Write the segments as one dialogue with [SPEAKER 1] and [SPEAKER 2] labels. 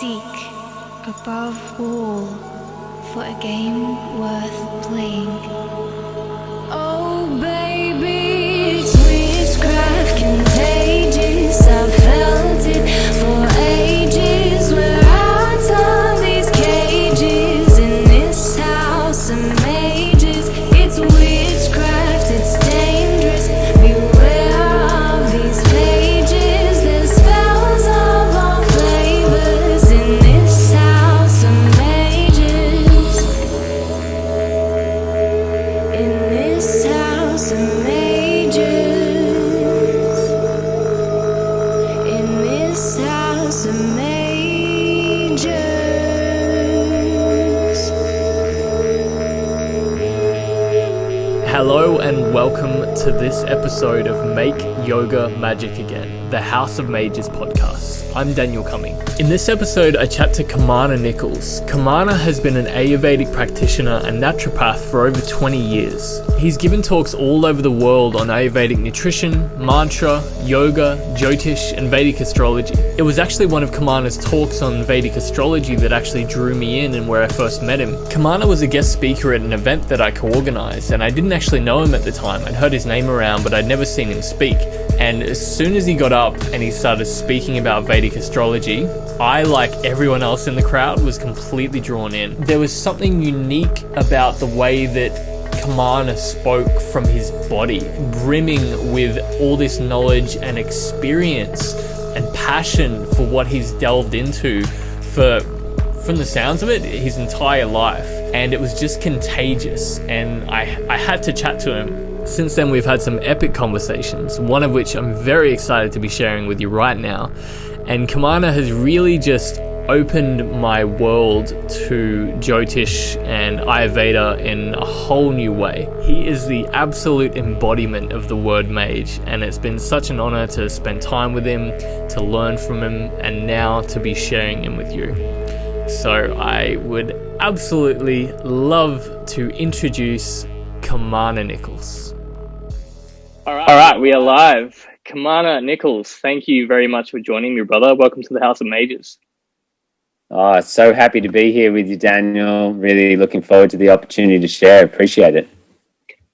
[SPEAKER 1] seek, above all, for a game worth playing. Oh baby, it's witchcraft contagious. I've felt it for ages. We're out of these cages in this house of mages. It's witchcraft, it's dangerous. Beware of these pages. There's spells of all flavors in this house of mages. In this house of mages. In this house of mages.
[SPEAKER 2] Hello and welcome to this episode of Make Yoga Magic Again, the House of Mages podcast. I'm Daniel Cumming. In this episode, I chat to Kimmana Nichols. Kimmana has been an Ayurvedic practitioner and naturopath for over 20 years. He's given talks all over the world on Ayurvedic nutrition, mantra, yoga, Jyotish, and Vedic Astrology. It was actually one of Kimmana's talks on Vedic Astrology that actually drew me in and where I first met him. Kimmana was a guest speaker at an event that I co-organized, and I didn't actually know him at the time. I'd heard his name around, but I'd never seen him speak. And as soon as he got up and he started speaking about Vedic Astrology, I, like everyone else in the crowd, was completely drawn in. There was something unique about the way that Kimmana spoke from his body, brimming with all this knowledge and experience and passion for what he's delved into for, from the sounds of it, his entire life. And it was just contagious, and I had to chat to him. Since then, we've had some epic conversations, one of which I'm very excited to be sharing with you right now. And Kimmana has really just opened my world to Jyotish and Ayurveda in a whole new way. He is the absolute embodiment of the word mage, and it's been such an honor to spend time with him, to learn from him, and now to be sharing him with you. So I would absolutely love to introduce Kimmana Nichols. All right, we are live. Kimmana Nichols, thank you very much for joining me, brother. Welcome to the House of Mages.
[SPEAKER 3] Oh, so happy to be here with you, Daniel. Really looking forward to the opportunity to share. Appreciate it.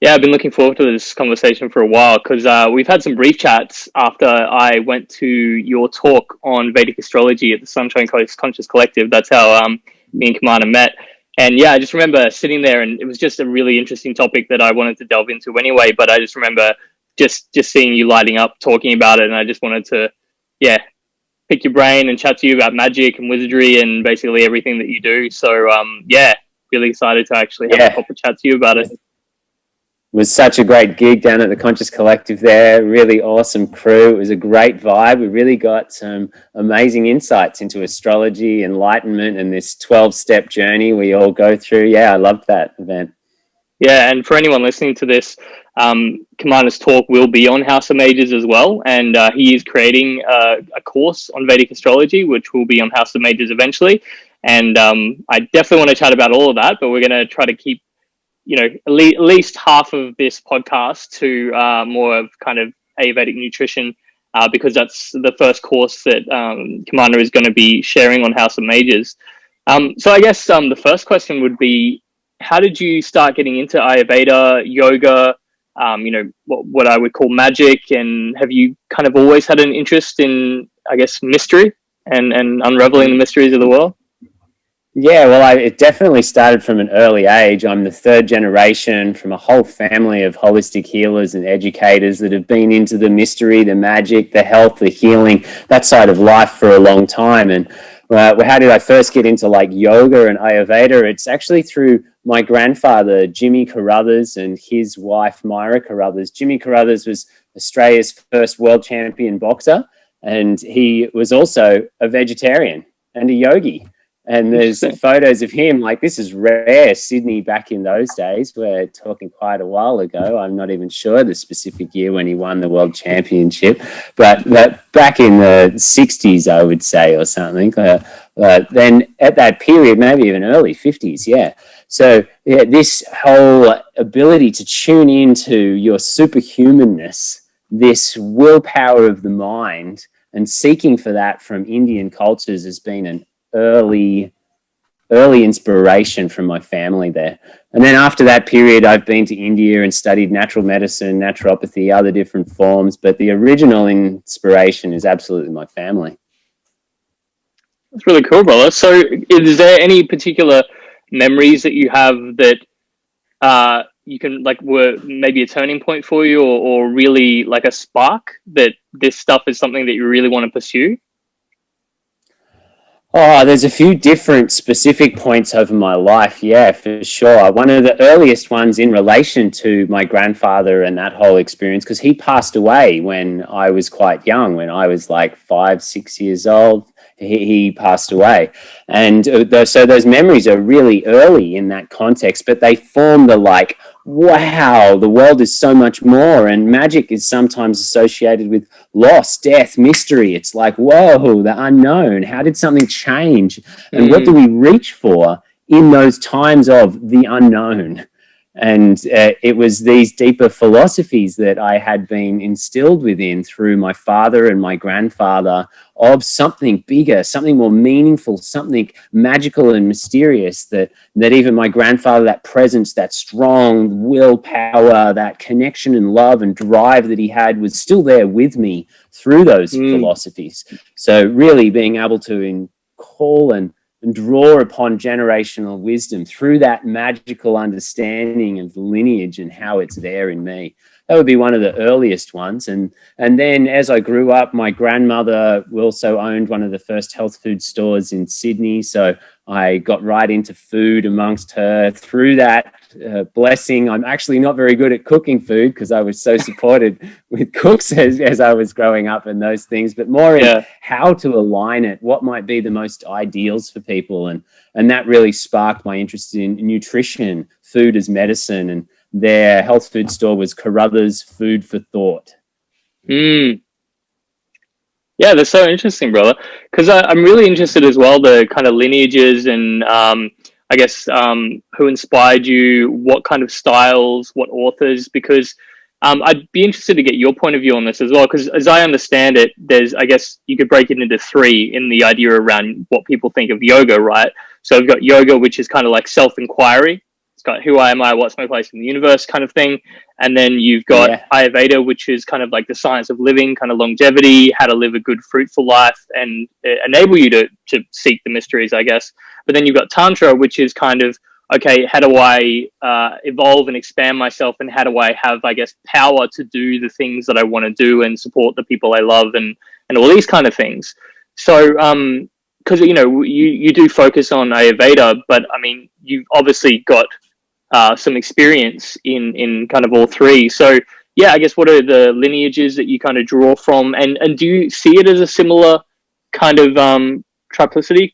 [SPEAKER 2] Yeah, I've been looking forward to this conversation for a while because we've had some brief chats after I went to your talk on Vedic Astrology at the Sunshine Conscious Collective. That's how me and Kimmana met. And yeah, I just remember sitting there, and it was just a really interesting topic that I wanted to delve into anyway. But I just remember just seeing you lighting up, talking about it, and I just wanted to, pick your brain and chat to you about magic and wizardry and basically everything that you do. So really excited to actually have a proper chat to you about it.
[SPEAKER 3] It was such a great gig down at the Conscious Collective there. Really awesome crew. It was a great vibe. We really got some amazing insights into astrology, enlightenment, and this 12-step journey we all go through. Yeah, I loved that event.
[SPEAKER 2] Yeah, and for anyone listening to this, Kimmana's talk will be on House of Mages as well, and he is creating a course on Vedic Astrology, which will be on House of Mages eventually. And I definitely want to chat about all of that, but we're going to try to keep, at least half of this podcast to more of kind of Ayurvedic nutrition, because that's the first course that Kimmana is going to be sharing on House of Mages. So I guess the first question would be, how did you start getting into Ayurveda, yoga, what I would call magic? And have you kind of always had an interest in, I guess, mystery and unraveling the mysteries of the world?
[SPEAKER 3] Yeah, well, it definitely started from an early age. I'm the third generation from a whole family of holistic healers and educators that have been into the mystery, the magic, the health, the healing, that side of life for a long time. And how did I first get into like yoga and Ayurveda? It's actually through my grandfather, Jimmy Carruthers, and his wife, Myra Carruthers. Jimmy Carruthers was Australia's first world champion boxer, and he was also a vegetarian and a yogi. And there's photos of him, like this is rare, Sydney back in those days. We're talking quite a while ago. I'm not even sure the specific year when he won the world championship, but back in the 60s, I would say, or something. Then at that period, maybe even early 50s, yeah. So yeah, this whole ability to tune into your superhumanness, this willpower of the mind, and seeking for that from Indian cultures has been an early inspiration from my family there. And then after that period, I've been to India and studied natural medicine, naturopathy, other different forms. But the original inspiration is absolutely my family.
[SPEAKER 2] That's really cool, brother. So is there any particular memories that you have that you can like were maybe a turning point for you, or really like a spark that this stuff is something that you really want to pursue?
[SPEAKER 3] Oh, there's a few different specific points over my life. Yeah, for sure. One of the earliest ones in relation to my grandfather and that whole experience, because he passed away when I was quite young, when I was like 5, 6 years old. He passed away. And so those memories are really early in that context, but they form the like, wow, the world is so much more. And magic is sometimes associated with loss, death, mystery. It's like, whoa, the unknown. How did something change? And what do we reach for in those times of the unknown? And it was these deeper philosophies that I had been instilled within through my father and my grandfather of something bigger, something more meaningful, something magical and mysterious, that even my grandfather, that presence, that strong willpower, that connection and love and drive that he had was still there with me through those philosophies. So really being able to call and draw upon generational wisdom through that magical understanding of the lineage and how it's there in me. That would be one of the earliest ones. And then as I grew up, my grandmother also owned one of the first health food stores in Sydney. So I got right into food amongst her through that blessing. I'm actually not very good at cooking food because I was so supported with cooks as I was growing up and those things, but more in how to align it, what might be the most ideals for people. And that really sparked my interest in nutrition, food as medicine. And their health food store was Carruthers Food for Thought.
[SPEAKER 2] Yeah, that's so interesting, brother. Because I'm really interested as well, the kind of lineages and I guess who inspired you, what kind of styles, what authors, because I'd be interested to get your point of view on this as well. Because as I understand it, there's, I guess you could break it into three in the idea around what people think of yoga, right? So we've got yoga, which is kind of like self-inquiry. It's got who am I, what's my place in the universe kind of thing. And then you've got Ayurveda, which is kind of like the science of living, kind of longevity, how to live a good, fruitful life and enable you to seek the mysteries, I guess. But then you've got Tantra, which is kind of, okay, how do I evolve and expand myself, and how do I have, I guess, power to do the things that I want to do and support the people I love and all these kind of things. So, because, you know, you do focus on Ayurveda, but I mean, you've obviously got some experience in kind of all three. So yeah, I guess what are the lineages that you kind of draw from, and do you see it as a similar kind of triplicity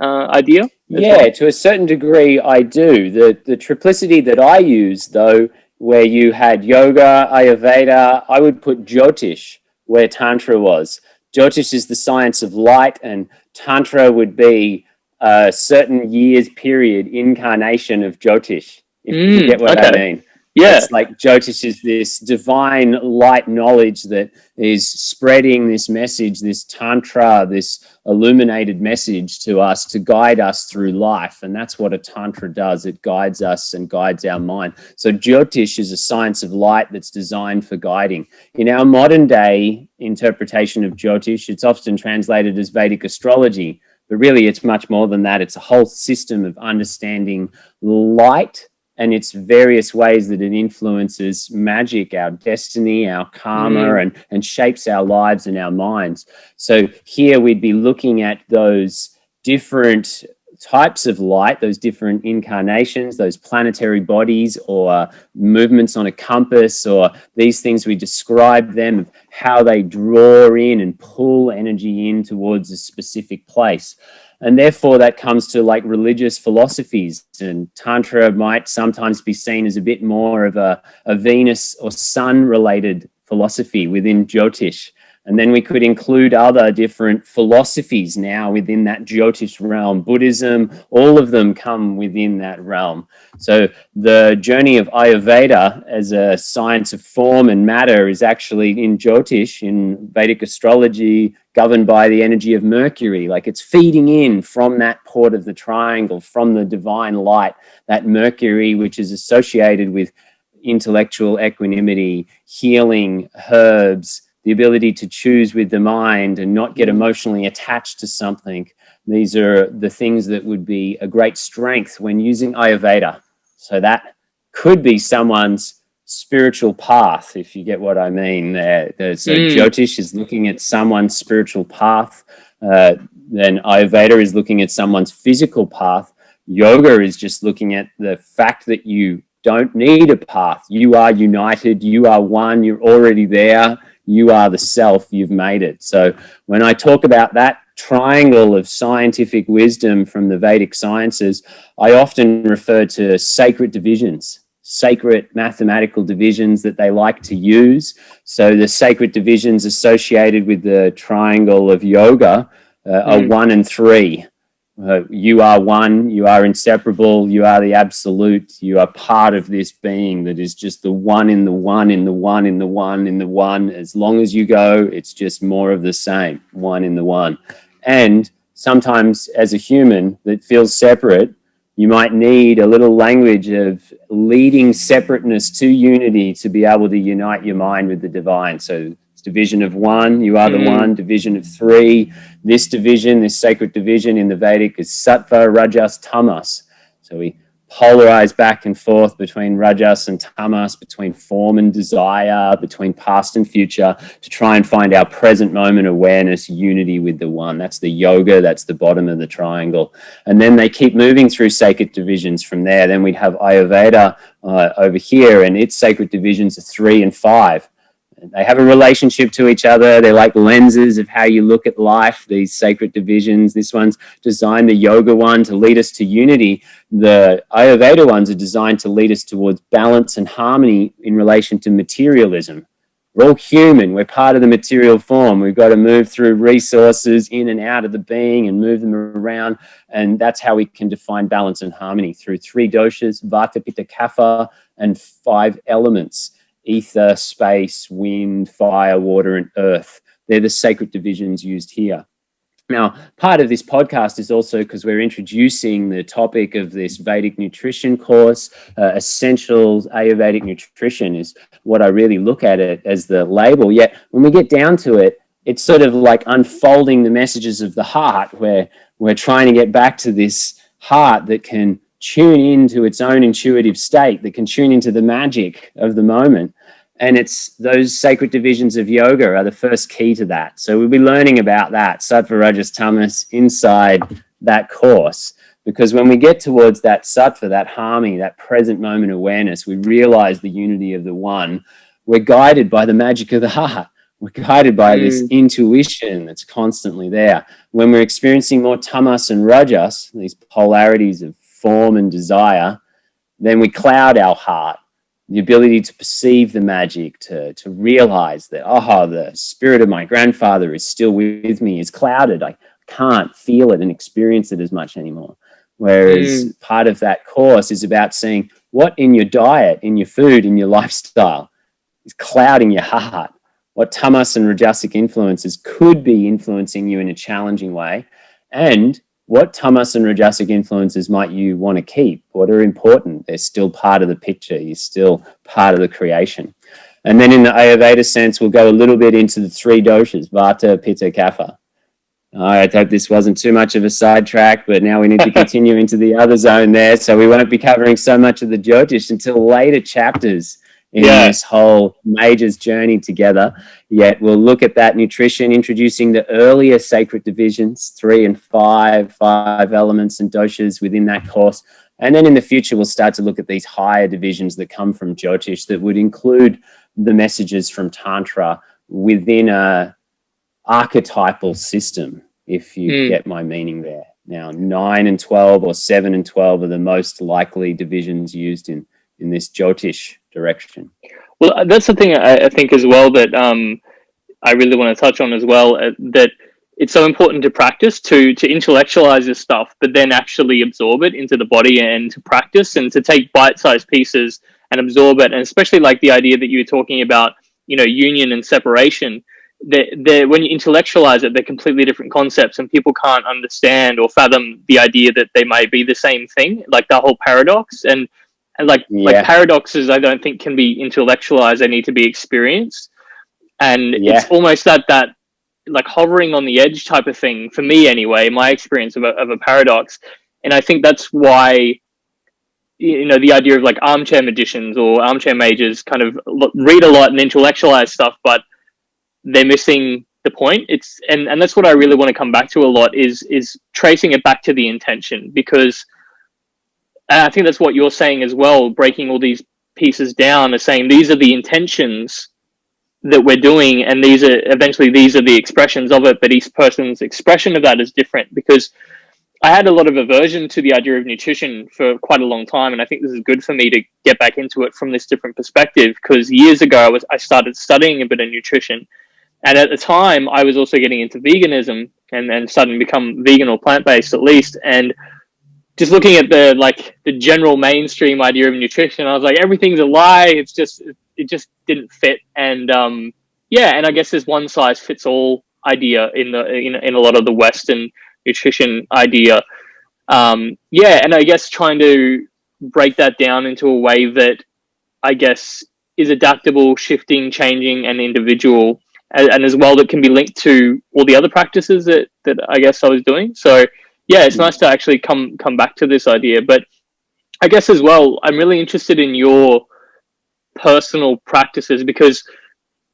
[SPEAKER 2] idea?
[SPEAKER 3] Yeah, well? To a certain degree, I do. The triplicity that I use, though, where you had yoga, Ayurveda, I would put Jyotish where Tantra was. Jyotish is the science of light, and Tantra would be a certain years period incarnation of Jyotish, if you get what I mean. Yeah. It's like Jyotish is this divine light knowledge that is spreading this message, this Tantra, this illuminated message to us to guide us through life. And that's what a Tantra does. It guides us and guides our mind. So Jyotish is a science of light that's designed for guiding. In our modern day interpretation of Jyotish, it's often translated as Vedic Astrology, but really it's much more than that. It's a whole system of understanding light and its various ways that it influences magic, our destiny, our karma, and shapes our lives and our minds. So here we'd be looking at those different types of light, those different incarnations, those planetary bodies or movements on a compass, or these things, we describe them, of how they draw in and pull energy in towards a specific place. And therefore that comes to like religious philosophies, and Tantra might sometimes be seen as a bit more of a Venus or sun related philosophy within Jyotish. And then we could include other different philosophies now within that Jyotish realm. Buddhism, all of them come within that realm. So the journey of Ayurveda as a science of form and matter is actually in Jyotish, in Vedic astrology, governed by the energy of Mercury. Like it's feeding in from that port of the triangle, from the divine light, that Mercury, which is associated with intellectual equanimity, healing, herbs, the ability to choose with the mind and not get emotionally attached to something. These are the things that would be a great strength when using Ayurveda. So that could be someone's spiritual path, if you get what I mean. So Jyotish is looking at someone's spiritual path. Then Ayurveda is looking at someone's physical path. Yoga is just looking at the fact that you don't need a path. You are united. You are one. You're already there. You are the self. You've made it. So when I talk about that triangle of scientific wisdom from the Vedic sciences, I often refer to sacred divisions, sacred mathematical divisions that they like to use. So the sacred divisions associated with the triangle of yoga are 1 and 3. You are one, you are inseparable, you are the absolute, you are part of this being that is just the one in the one in the one in the one in the one. As long as you go, it's just more of the same, one in the one. And sometimes as a human that feels separate, you might need a little language of leading separateness to unity to be able to unite your mind with the divine. So division of 1, you are the one. Division of 3, this division, this sacred division in the Vedic is sattva, rajas, tamas. So we polarize back and forth between rajas and tamas, between form and desire, between past and future, to try and find our present moment awareness, unity with the one. That's the yoga, that's the bottom of the triangle. And then they keep moving through sacred divisions from there. Then we'd have Ayurveda over here, and its sacred divisions are 3 and 5. They have a relationship to each other. They're like lenses of how you look at life, these sacred divisions. This one's designed, the yoga one, to lead us to unity. The Ayurveda ones are designed to lead us towards balance and harmony in relation to materialism. We're all human. We're part of the material form. We've got to move through resources in and out of the being and move them around. And that's how we can define balance and harmony, through 3 doshas, vata, pitta, kapha, and 5 elements. Ether, space, wind, fire, water, and earth. They're the sacred divisions used here. Now, part of this podcast is also because we're introducing the topic of this Vedic nutrition course. Essentials Ayurvedic Nutrition is what I really look at it as the label. Yet when we get down to it, it's sort of like unfolding the messages of the heart, where we're trying to get back to this heart that can tune into its own intuitive state, that can tune into the magic of the moment. And it's those sacred divisions of yoga are the first key to that. So we'll be learning about that, sattva, rajas, tamas, inside that course. Because when we get towards that sattva, that harmony, that present moment awareness, we realize the unity of the one. We're guided by the magic of the heart. We're guided by this intuition that's constantly there. When we're experiencing more tamas and rajas, these polarities of form and desire, then we cloud our heart, the ability to perceive the magic, to realize that, the spirit of my grandfather is still with me, is clouded. I can't feel it and experience it as much anymore. Whereas part of that course is about seeing what in your diet, in your food, in your lifestyle is clouding your heart. What tamas and rajasic influences could be influencing you in a challenging way, and what tamas and rajasic influences might you want to keep? What are important? They're still part of the picture. You're still part of the creation. And then in the Ayurveda sense, we'll go a little bit into the 3 doshas, vata, pitta, kapha. I hope this wasn't too much of a sidetrack, but now we need to continue into the other zone there. So we won't be covering so much of the Jyotish until later chapters in this whole Mage's journey together. Yet we'll look at that nutrition, introducing the earlier sacred divisions, 3 and 5 elements and doshas within that course. And then in the future, we'll start to look at these higher divisions that come from Jyotish that would include the messages from Tantra within a archetypal system, if you get my meaning there. Now, 9 and 12 or 7 and 12 are the most likely divisions used in this Jyotish direction.
[SPEAKER 2] Well, that's the thing I think as well, that I really want to touch on as well, that it's so important to practice, to intellectualize this stuff, but then actually absorb it into the body and to practice and to take bite-sized pieces and absorb it. And especially like the idea that you were talking about, union and separation, they're, when you intellectualize it, they're completely different concepts, and people can't understand or fathom the idea that they might be the same thing, like the whole paradox. And like paradoxes, I don't think can be intellectualized. They need to be experienced. And it's almost that like hovering on the edge type of thing, for me anyway, my experience of a paradox. And I think that's why, the idea of like armchair magicians or armchair mages kind of read a lot and intellectualize stuff, but they're missing the point. And that's what I really want to come back to a lot, is tracing it back to the intention, because I think that's what you're saying as well, breaking all these pieces down, and saying these are the intentions that we're doing, and these are the expressions of it, but each person's expression of that is different. Because I had a lot of aversion to the idea of nutrition for quite a long time, and I think this is good for me to get back into it from this different perspective, because years ago I started studying a bit of nutrition, and at the time I was also getting into veganism and starting to become vegan or plant-based at least, and just looking at the general mainstream idea of nutrition, I was like, everything's a lie. It just didn't fit. And and I guess there's one size fits all idea in a lot of the Western nutrition idea. And I guess trying to break that down into a way that I guess is adaptable, shifting, changing, and individual, and as well that can be linked to all the other practices that I guess I was doing. So yeah, it's nice to actually come back to this idea. But I guess as well, I'm really interested in your personal practices, because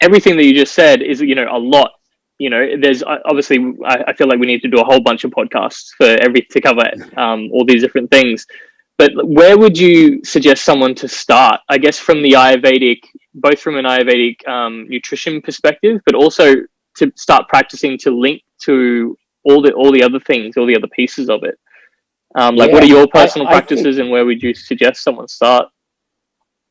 [SPEAKER 2] everything that you just said is, a lot. There's obviously, I feel like we need to do a whole bunch of podcasts to cover all these different things. But where would you suggest someone to start? I guess from the Ayurvedic, both from an Ayurvedic nutrition perspective, but also to start practicing to link to all the other things, all the other pieces of it. What are your personal practices, and where would you suggest someone start?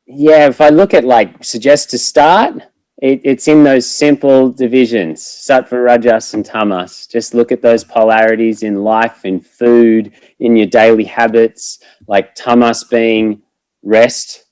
[SPEAKER 3] Yeah, if I look at suggest to start, it's in those simple divisions, sattva, rajas, and tamas. Just look at those polarities in life, in food, in your daily habits, like tamas being rest,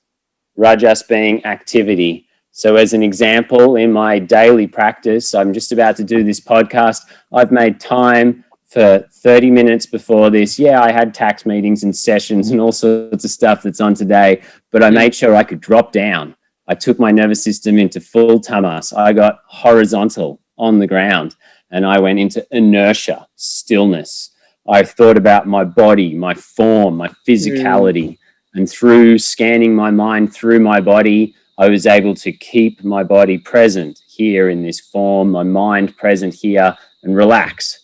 [SPEAKER 3] rajas being activity. So as an example, in my daily practice, I'm just about to do this podcast. I've made time for 30 minutes before this. Yeah, I had tax meetings and sessions and all sorts of stuff that's on today, but I made sure I could drop down. I took my nervous system into full tamas. I got horizontal on the ground, and I went into inertia, stillness. I thought about my body, my form, my physicality, and through scanning my mind through my body, I was able to keep my body present here in this form, my mind present here, and relax.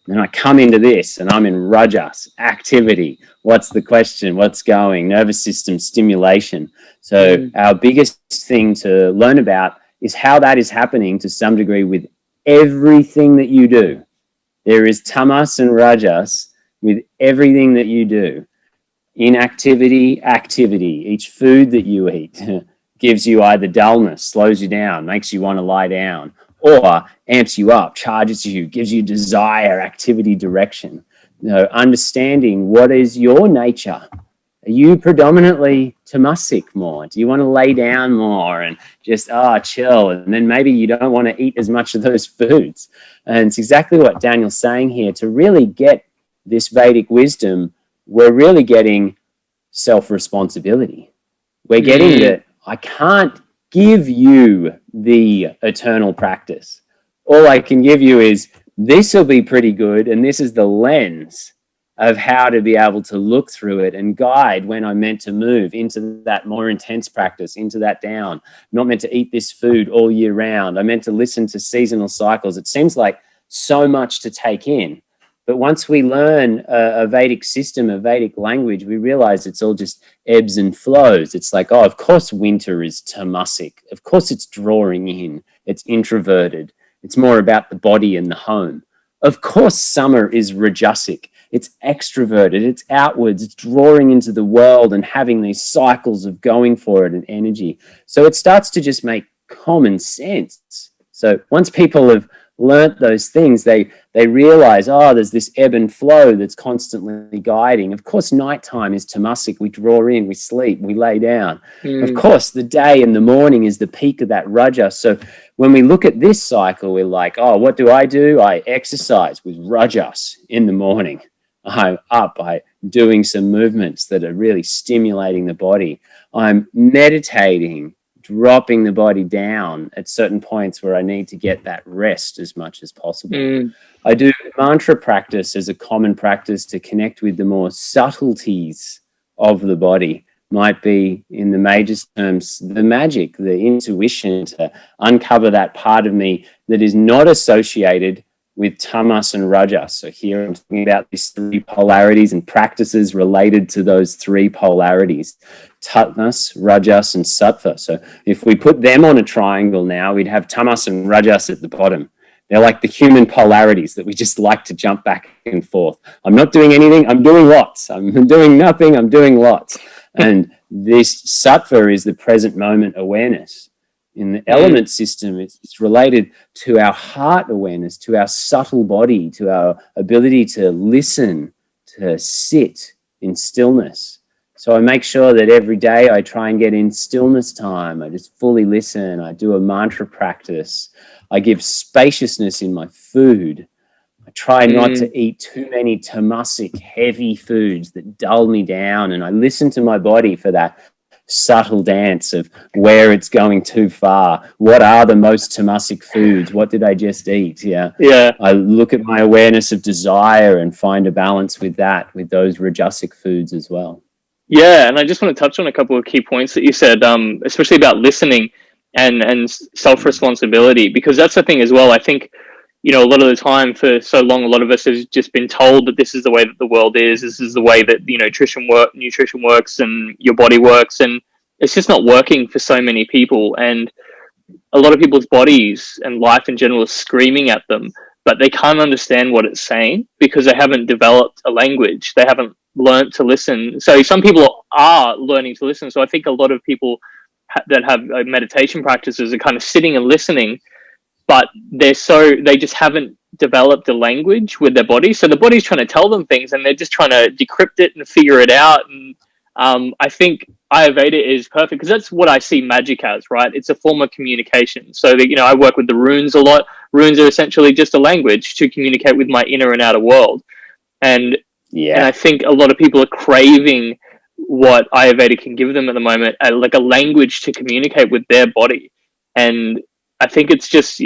[SPEAKER 3] And I come into this and I'm in rajas, activity. What's the question? What's going? Nervous system stimulation. So our biggest thing to learn about is how that is happening to some degree with everything that you do. There is tamas and rajas with everything that you do. Inactivity, activity. Each food that you eat gives you either dullness, slows you down, makes you want to lie down, or amps you up, charges you, gives you desire, activity, direction. Understanding what is your nature. Are you predominantly tamasic more? Do you want to lay down more and just chill? And then maybe you don't want to eat as much of those foods. And it's exactly what Daniel's saying here. To really get this Vedic wisdom, we're really getting self-responsibility. We're getting that I can't give you the eternal practice. All I can give you is this will be pretty good, and this is the lens of how to be able to look through it and guide when I'm meant to move into that more intense practice, into that down. I'm not meant to eat this food all year round. I'm meant to listen to seasonal cycles. It seems like so much to take in. But once we learn a Vedic system, a Vedic language, we realize it's all just ebbs and flows. It's like, of course winter is tamasic. Of course it's drawing in. It's introverted. It's more about the body and the home. Of course summer is rajasic. It's extroverted. It's outwards. It's drawing into the world and having these cycles of going for it and energy. So it starts to just make common sense. So once people have learnt those things, they realize, oh, there's this ebb and flow that's constantly guiding. Of course, nighttime is tamasic. We draw in, we sleep, we lay down. Of course, the day and the morning is the peak of that rajas. So when we look at this cycle, we're like, oh, what do? I exercise with rajas in the morning. I'm up by doing some movements that are really stimulating the body. I'm meditating, dropping the body down at certain points where I need to get that rest as much as possible. I do mantra practice as a common practice to connect with the more subtleties of the body. Might be, in the major terms, the magic, the intuition, to uncover that part of me that is not associated with tamas and rajas. So here I'm talking about these three polarities and practices related to those three polarities: tamas, rajas, and sattva. So if we put them on a triangle now, we'd have tamas and rajas at the bottom. They're like the human polarities that we just like to jump back and forth. I'm not doing anything, I'm doing lots. I'm doing nothing, I'm doing lots. And this sattva is the present moment awareness. In the element system, it's related to our heart awareness, to our subtle body, to our ability to listen, to sit in stillness. So I make sure that every day I try and get in stillness time. I just fully listen. I do a mantra practice. I give spaciousness in my food. I try not to eat too many tamasic, heavy foods that dull me down. And I listen to my body for that subtle dance of where it's going too far. What are the most tamasic foods? What did I just eat? Yeah. I look at my awareness of desire and find a balance with that, with those rajasic foods as well.
[SPEAKER 2] Yeah, and I just want to touch on a couple of key points that you said, especially about listening and self-responsibility, because that's the thing as well. I think, you know, a lot of the time, for so long, a lot of us have just been told that this is the way that the world is. This is the way that, you know, nutrition works and your body works, and it's just not working for so many people. And a lot of people's bodies and life in general is screaming at them, but they can't understand what it's saying because they haven't developed a language. They haven't learned to listen. So some people are learning to listen. So I think a lot of people that have meditation practices are kind of sitting and listening, but they just haven't developed a language with their body. So the body's trying to tell them things and they're just trying to decrypt it and figure it out. And I think Ayurveda is perfect because that's what I see magic as, right? It's a form of communication. So that, you know, I work with the runes a lot. Runes are essentially just a language to communicate with my inner and outer world. And I think a lot of people are craving what Ayurveda can give them at the moment, like a language to communicate with their body. And I think it's just,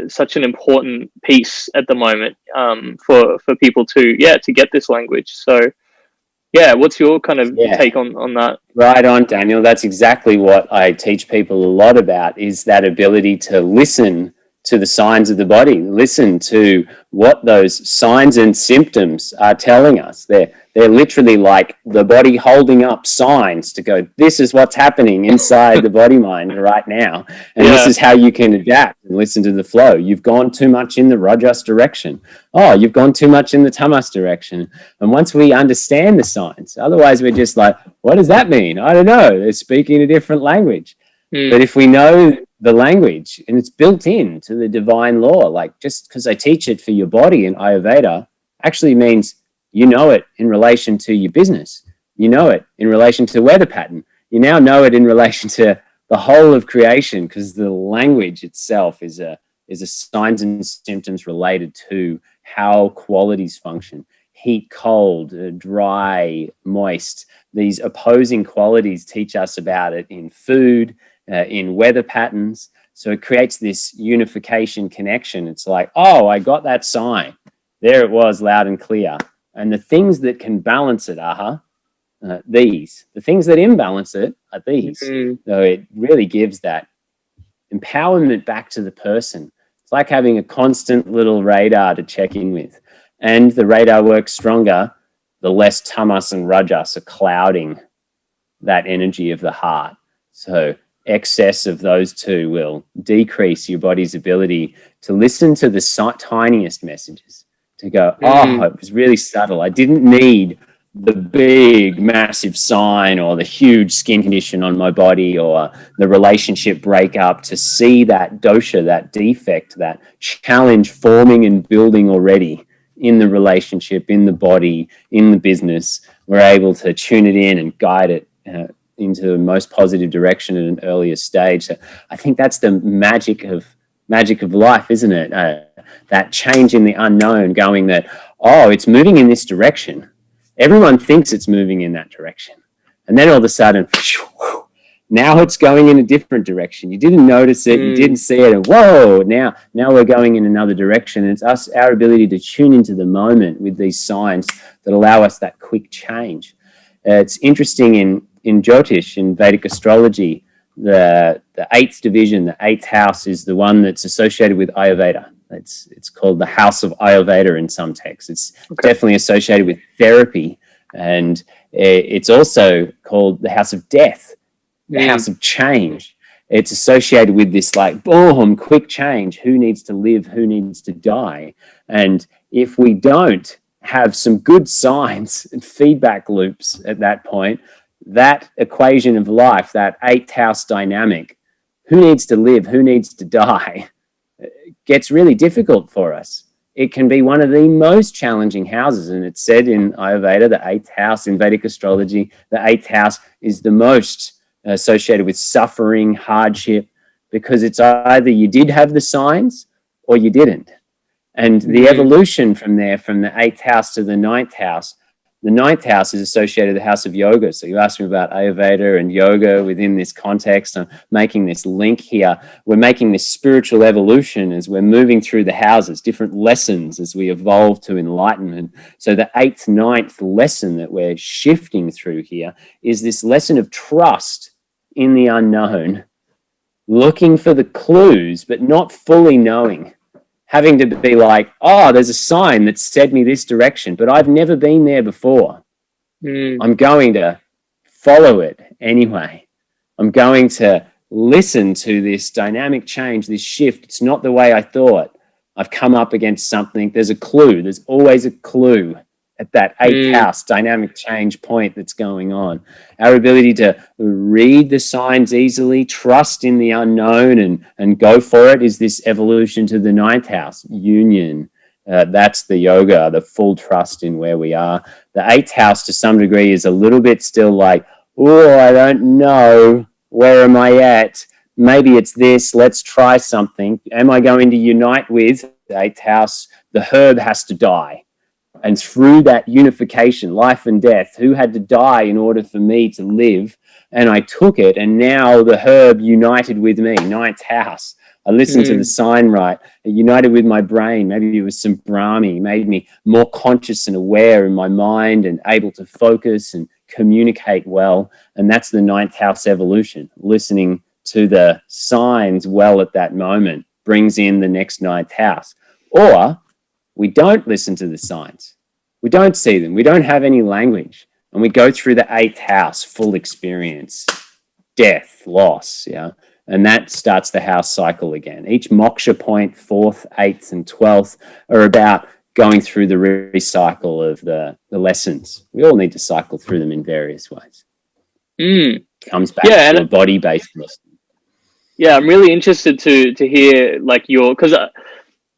[SPEAKER 2] such an important piece at the moment for people to get this language. So, what's your kind of take on that?
[SPEAKER 3] Right on, Daniel. That's exactly what I teach people a lot about, is that ability to listen to the signs of the body, listen to what those signs and symptoms are telling us. They're literally like the body holding up signs to go, this is what's happening inside the body mind right now. And this is how you can adapt and listen to the flow. You've gone too much in the rajas direction. Oh, you've gone too much in the tamas direction. And once we understand the signs, otherwise we're just like, what does that mean? I don't know. They're speaking a different language. But if we know the language, and it's built into the divine law, like just because I teach it for your body in Ayurveda actually means you know it in relation to your business. You know it in relation to weather pattern. You now know it in relation to the whole of creation, because the language itself is a signs and symptoms related to how qualities function. Heat, cold, dry, moist. These opposing qualities teach us about it in food, in weather patterns. So it creates this unification connection. It's like, oh, I got that sign. There it was, loud and clear. And the things that can balance it are these. The things that imbalance it are these. So it really gives that empowerment back to the person. It's like having a constant little radar to check in with. And the radar works stronger the less tamas and rajas are clouding that energy of the heart. So excess of those two will decrease your body's ability to listen to the tiniest messages, to go, oh, it was really subtle. I didn't need the big massive sign or the huge skin condition on my body or the relationship breakup, to see that dosha, that defect, that challenge forming and building already in the relationship, in the body, in the business. We're able to tune it in and guide it into the most positive direction at an earlier stage. So I think that's the magic of life, isn't it? That change in the unknown, going that, oh, it's moving in this direction. Everyone thinks it's moving in that direction. And then all of a sudden, now it's going in a different direction. You didn't notice it, you didn't see it, and whoa, now we're going in another direction. And it's our ability to tune into the moment with these signs that allow us that quick change. It's interesting in Jyotish, in Vedic Astrology, the eighth division, the eighth house, is the one that's associated with Ayurveda. It's called the house of Ayurveda in some texts. It's definitely associated with therapy, and it's also called the house of death, the house of change. It's associated with this like boom, quick change. Who needs to live? Who needs to die? And if we don't have some good signs and feedback loops at that point, that equation of life, that eighth house dynamic, who needs to live? Who needs to die? Gets really difficult for us. It can be one of the most challenging houses. And it's said in Ayurveda, the eighth house, in Vedic astrology, the eighth house is the most associated with suffering, hardship, because it's either you did have the signs or you didn't. And the evolution from there, from the eighth house to the ninth house is associated with the house of yoga. So you asked me about Ayurveda and yoga within this context. I'm making this link here. We're making this spiritual evolution as we're moving through the houses, different lessons as we evolve to enlightenment. So the eighth, ninth lesson that we're shifting through here is this lesson of trust in the unknown, looking for the clues, but not fully knowing. Having to be like, oh, there's a sign that said me this direction, but I've never been there before. I'm going to follow it anyway. I'm going to listen to this dynamic change, this shift. It's not the way I thought. I've come up against something. There's a clue. There's always a clue at that eighth house dynamic change point that's going on. Our ability to read the signs easily, trust in the unknown, and go for it is this evolution to the ninth house, union. That's the yoga, the full trust in where we are. The eighth house to some degree is a little bit still like, oh, I don't know. Where am I at? Maybe it's this. Let's try something. Am I going to unite with the eighth house? The herb has to die. And through that unification, life and death, who had to die in order for me to live? And I took it, and now the herb united with me, ninth house. I listened to the sign right. It united with my brain. Maybe it was some Brahmi, made me more conscious and aware in my mind and able to focus and communicate well. And that's the ninth house evolution. Listening to the signs well at that moment brings in the next ninth house. Or we don't listen to the signs. We don't see them. We don't have any language. And we go through the eighth house, full experience, death, loss, yeah. And that starts the house cycle again. Each moksha point, 4th, 8th, and 12th, are about going through the recycle of the lessons. We all need to cycle through them in various ways. Comes back to a body-based lesson.
[SPEAKER 2] Yeah, I'm really interested to hear like because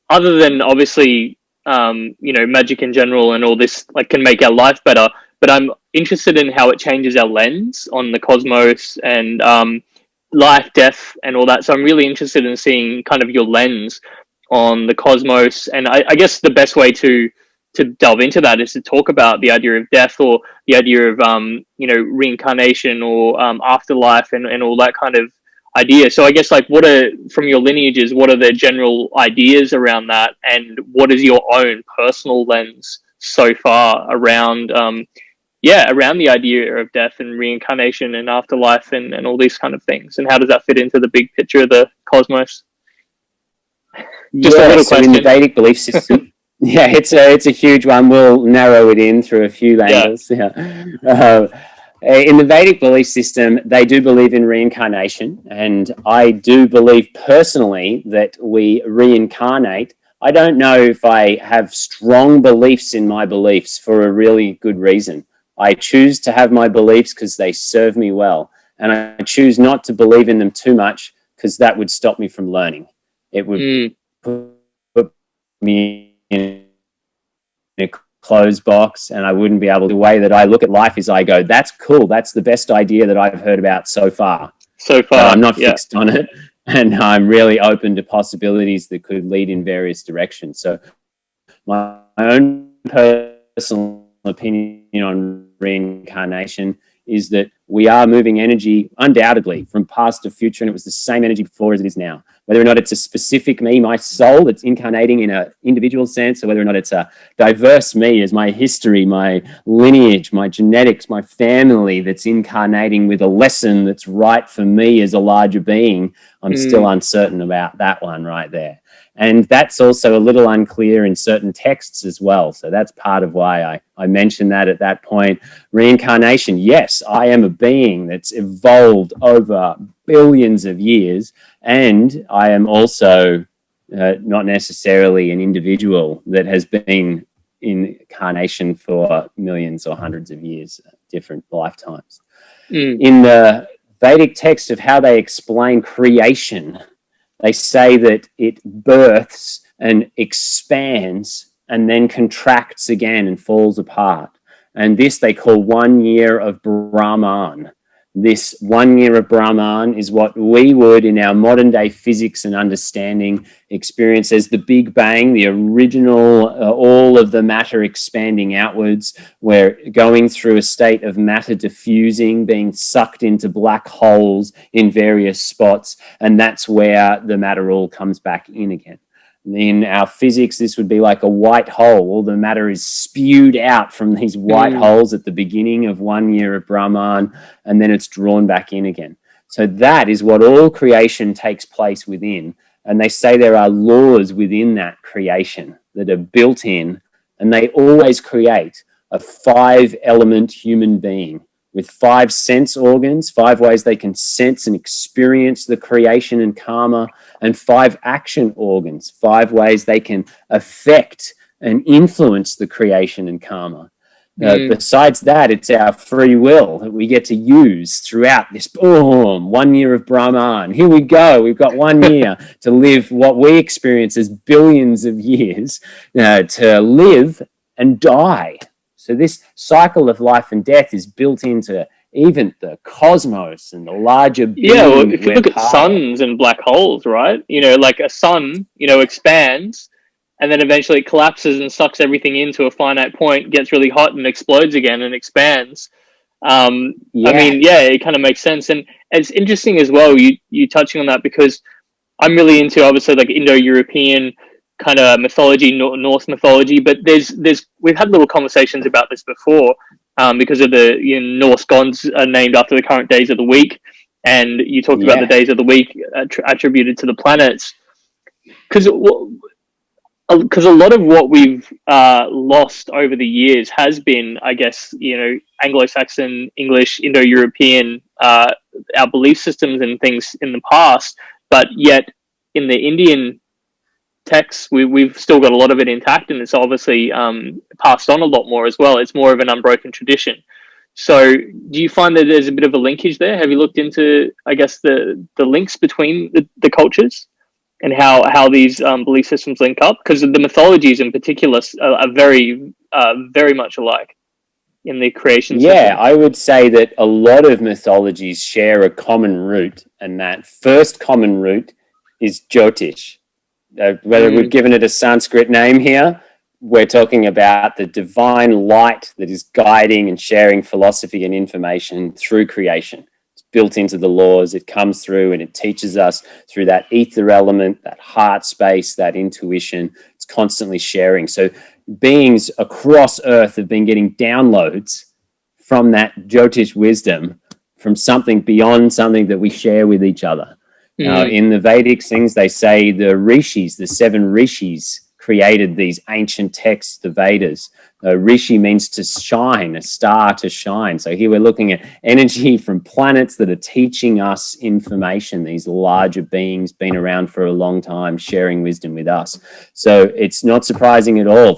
[SPEAKER 2] other than obviously, magic in general and all this like can make our life better, but I'm interested in how it changes our lens on the cosmos and life, death, and all that. So I'm really interested in seeing kind of your lens on the cosmos. And I guess the best way to delve into that is to talk about the idea of death, or the idea of reincarnation, or afterlife, and all that kind of idea. So I guess like from your lineages, what are the general ideas around that, and what is your own personal lens so far around around the idea of death and reincarnation and afterlife and all these kind of things, and how does that fit into the big picture of the cosmos? Just a little question.
[SPEAKER 3] In the Vedic belief system, it's a huge one. We'll narrow it in through a few layers. In the Vedic belief system, they do believe in reincarnation, and I do believe personally that we reincarnate. I don't know if I have strong beliefs in my beliefs for a really good reason. I choose to have my beliefs because they serve me well. And I choose not to believe in them too much because that would stop me from learning. It would put me in a closed box, and I wouldn't be able to. The way that I look at life is I go, that's cool. That's the best idea that I've heard about so far. But I'm not fixed on it, and I'm really open to possibilities that could lead in various directions. So my own personal opinion on reincarnation is that we are moving energy undoubtedly from past to future, and it was the same energy before as it is now. Whether or not it's a specific me, my soul, that's incarnating in an individual sense, or whether or not it's a diverse me as my history, my lineage, my genetics, my family that's incarnating with a lesson that's right for me as a larger being, I'm still uncertain about that one right there. And that's also a little unclear in certain texts as well. So that's part of why I mentioned that at that point. Reincarnation, yes, I am a being that's evolved over billions of years, and I am also not necessarily an individual that has been in incarnation for millions or hundreds of years, different lifetimes. In the Vedic text of how they explain creation, they say that it births and expands and then contracts again and falls apart. And this they call 1 year of Brahman. This 1 year of Brahman is what we would in our modern day physics and understanding experience as the Big Bang, the original, all of the matter expanding outwards. We're going through a state of matter diffusing, being sucked into black holes in various spots. And that's where the matter all comes back in again. In our physics, this would be like a white hole. All the matter is spewed out from these white holes at the beginning of 1 year of Brahman, and then it's drawn back in again. So that is what all creation takes place within. And they say there are laws within that creation that are built in, and they always create a 5-element human being with 5 sense organs, 5 ways they can sense and experience the creation and karma, and 5 action organs, 5 ways they can affect and influence the creation and karma. Besides that, it's our free will that we get to use throughout this 1 year of Brahman. Here we go. We've got 1 year to live what we experience as billions of years, to live and die. So this cycle of life and death is built into even the cosmos and the larger being.
[SPEAKER 2] Yeah, well, if you look at suns and black holes, right? Like a sun, expands and then eventually it collapses and sucks everything into a finite point, gets really hot and explodes again and expands. I mean, it kind of makes sense. And it's interesting as well, you touching on that, because I'm really into, obviously, like Indo-European kind of mythology, Norse mythology, but we've had little conversations about this before, because of the Norse gods are named after the current days of the week, and you talked about the days of the week attributed to the planets, because a lot of what we've lost over the years has been, I guess, Anglo-Saxon, English, Indo-European, our belief systems and things in the past, but yet in the Indian texts, we've still got a lot of it intact, and it's obviously passed on a lot more as well. It's more of an unbroken tradition. So do you find that there's a bit of a linkage there? Have you looked into, I guess, the links between the cultures and how these belief systems link up? Because the mythologies in particular are very, very much alike in the creation system.
[SPEAKER 3] Yeah, I would say that a lot of mythologies share a common root, and that first common root is Jyotish. Whether we've given it a Sanskrit name here, we're talking about the divine light that is guiding and sharing philosophy and information through creation. It's built into the laws. It comes through and it teaches us through that ether element, that heart space, that intuition. It's constantly sharing. So beings across Earth have been getting downloads from that Jyotish wisdom, from something beyond something that we share with each other. Now, in the Vedic things, they say the rishis, the 7 rishis, created these ancient texts, the Vedas. Rishi means to shine, a star to shine. So here we're looking at energy from planets that are teaching us information, these larger beings been around for a long time, sharing wisdom with us. So it's not surprising at all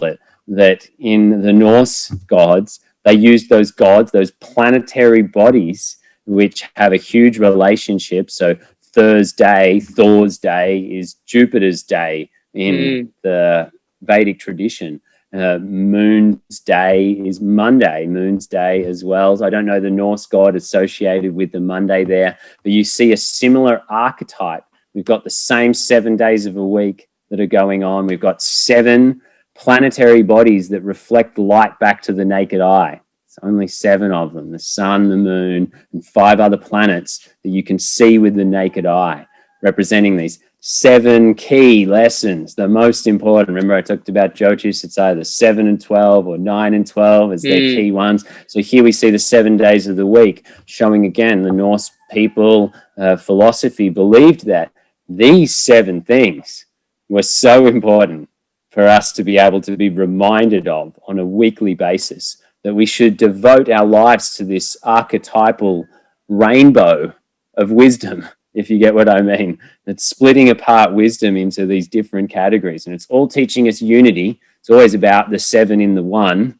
[SPEAKER 3] that in the Norse gods, they used those gods, those planetary bodies, which have a huge relationship. So Thor's day is Jupiter's day in the Vedic tradition. Moon's day is Moon's day as well. So I don't know the Norse god associated with the Monday there, but you see a similar archetype. We've got the same 7 days of a week that are going on. We've got 7 planetary bodies that reflect light back to the naked eye. It's only 7 of them: the sun, the moon, and 5 other planets that you can see with the naked eye, representing these 7 key lessons, the most important. Remember I talked about Jyotish, it's either 7 and 12 or 9 and 12 as their key ones. So here we see the 7 days of the week, showing again the Norse people, philosophy believed that these 7 things were so important for us to be able to be reminded of on a weekly basis, that we should devote our lives to this archetypal rainbow of wisdom, if you get what I mean. That's splitting apart wisdom into these different categories. And it's all teaching us unity. It's always about the 7 in the one.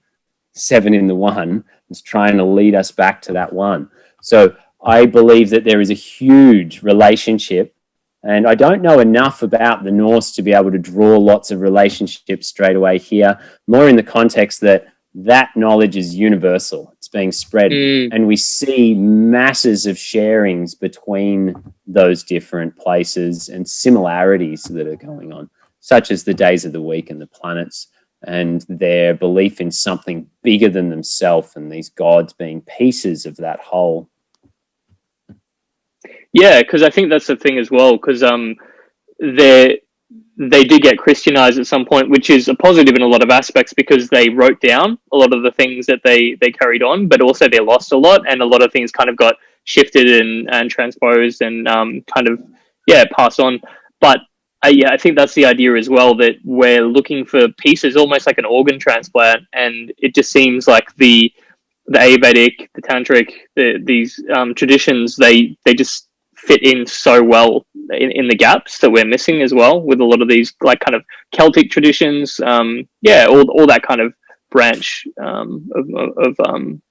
[SPEAKER 3] 7 in the one. It's trying to lead us back to that one. So I believe that there is a huge relationship. And I don't know enough about the Norse to be able to draw lots of relationships straight away here, more in the context that knowledge is universal. It's being spread. And we see masses of sharings between those different places and similarities that are going on, such as the days of the week and the planets and their belief in something bigger than themselves and these gods being pieces of that whole.
[SPEAKER 2] Yeah, because I think that's the thing as well, because they did get Christianized at some point, which is a positive in a lot of aspects, because they wrote down a lot of the things that they carried on, but also they lost a lot, and a lot of things kind of got shifted and transposed and passed on. But I think that's the idea as well, that we're looking for pieces, almost like an organ transplant, and it just seems like the Ayurvedic, the Tantric, these traditions, they just fit in so well in the gaps that we're missing as well, with a lot of these like kind of Celtic traditions, all that kind of branch of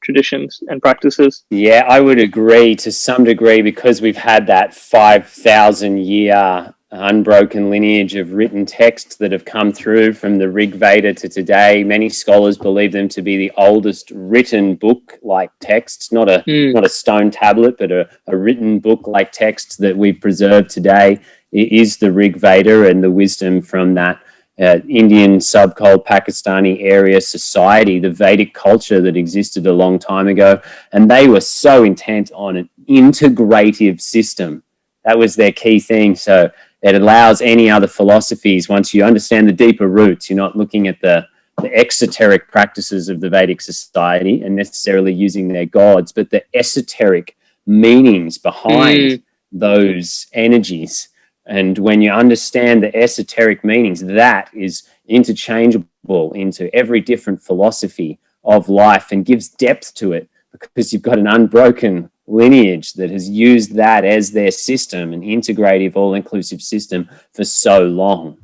[SPEAKER 2] traditions and practices.
[SPEAKER 3] Yeah, I would agree to some degree, because we've had that 5,000 year unbroken lineage of written texts that have come through from the Rig Veda to today. Many scholars believe them to be the oldest written book-like texts, not a stone tablet, but a written book-like text that we've preserved today. It is the Rig Veda, and the wisdom from that Indian subcult Pakistani area society, the Vedic culture that existed a long time ago. And they were so intent on an integrative system. That was their key thing. So it allows any other philosophies, once you understand the deeper roots, you're not looking at the exoteric practices of the Vedic society and necessarily using their gods, but the esoteric meanings behind those energies. And when you understand the esoteric meanings, that is interchangeable into every different philosophy of life and gives depth to it, because you've got an unbroken lineage that has used that as their system, an integrative, all-inclusive system for so long.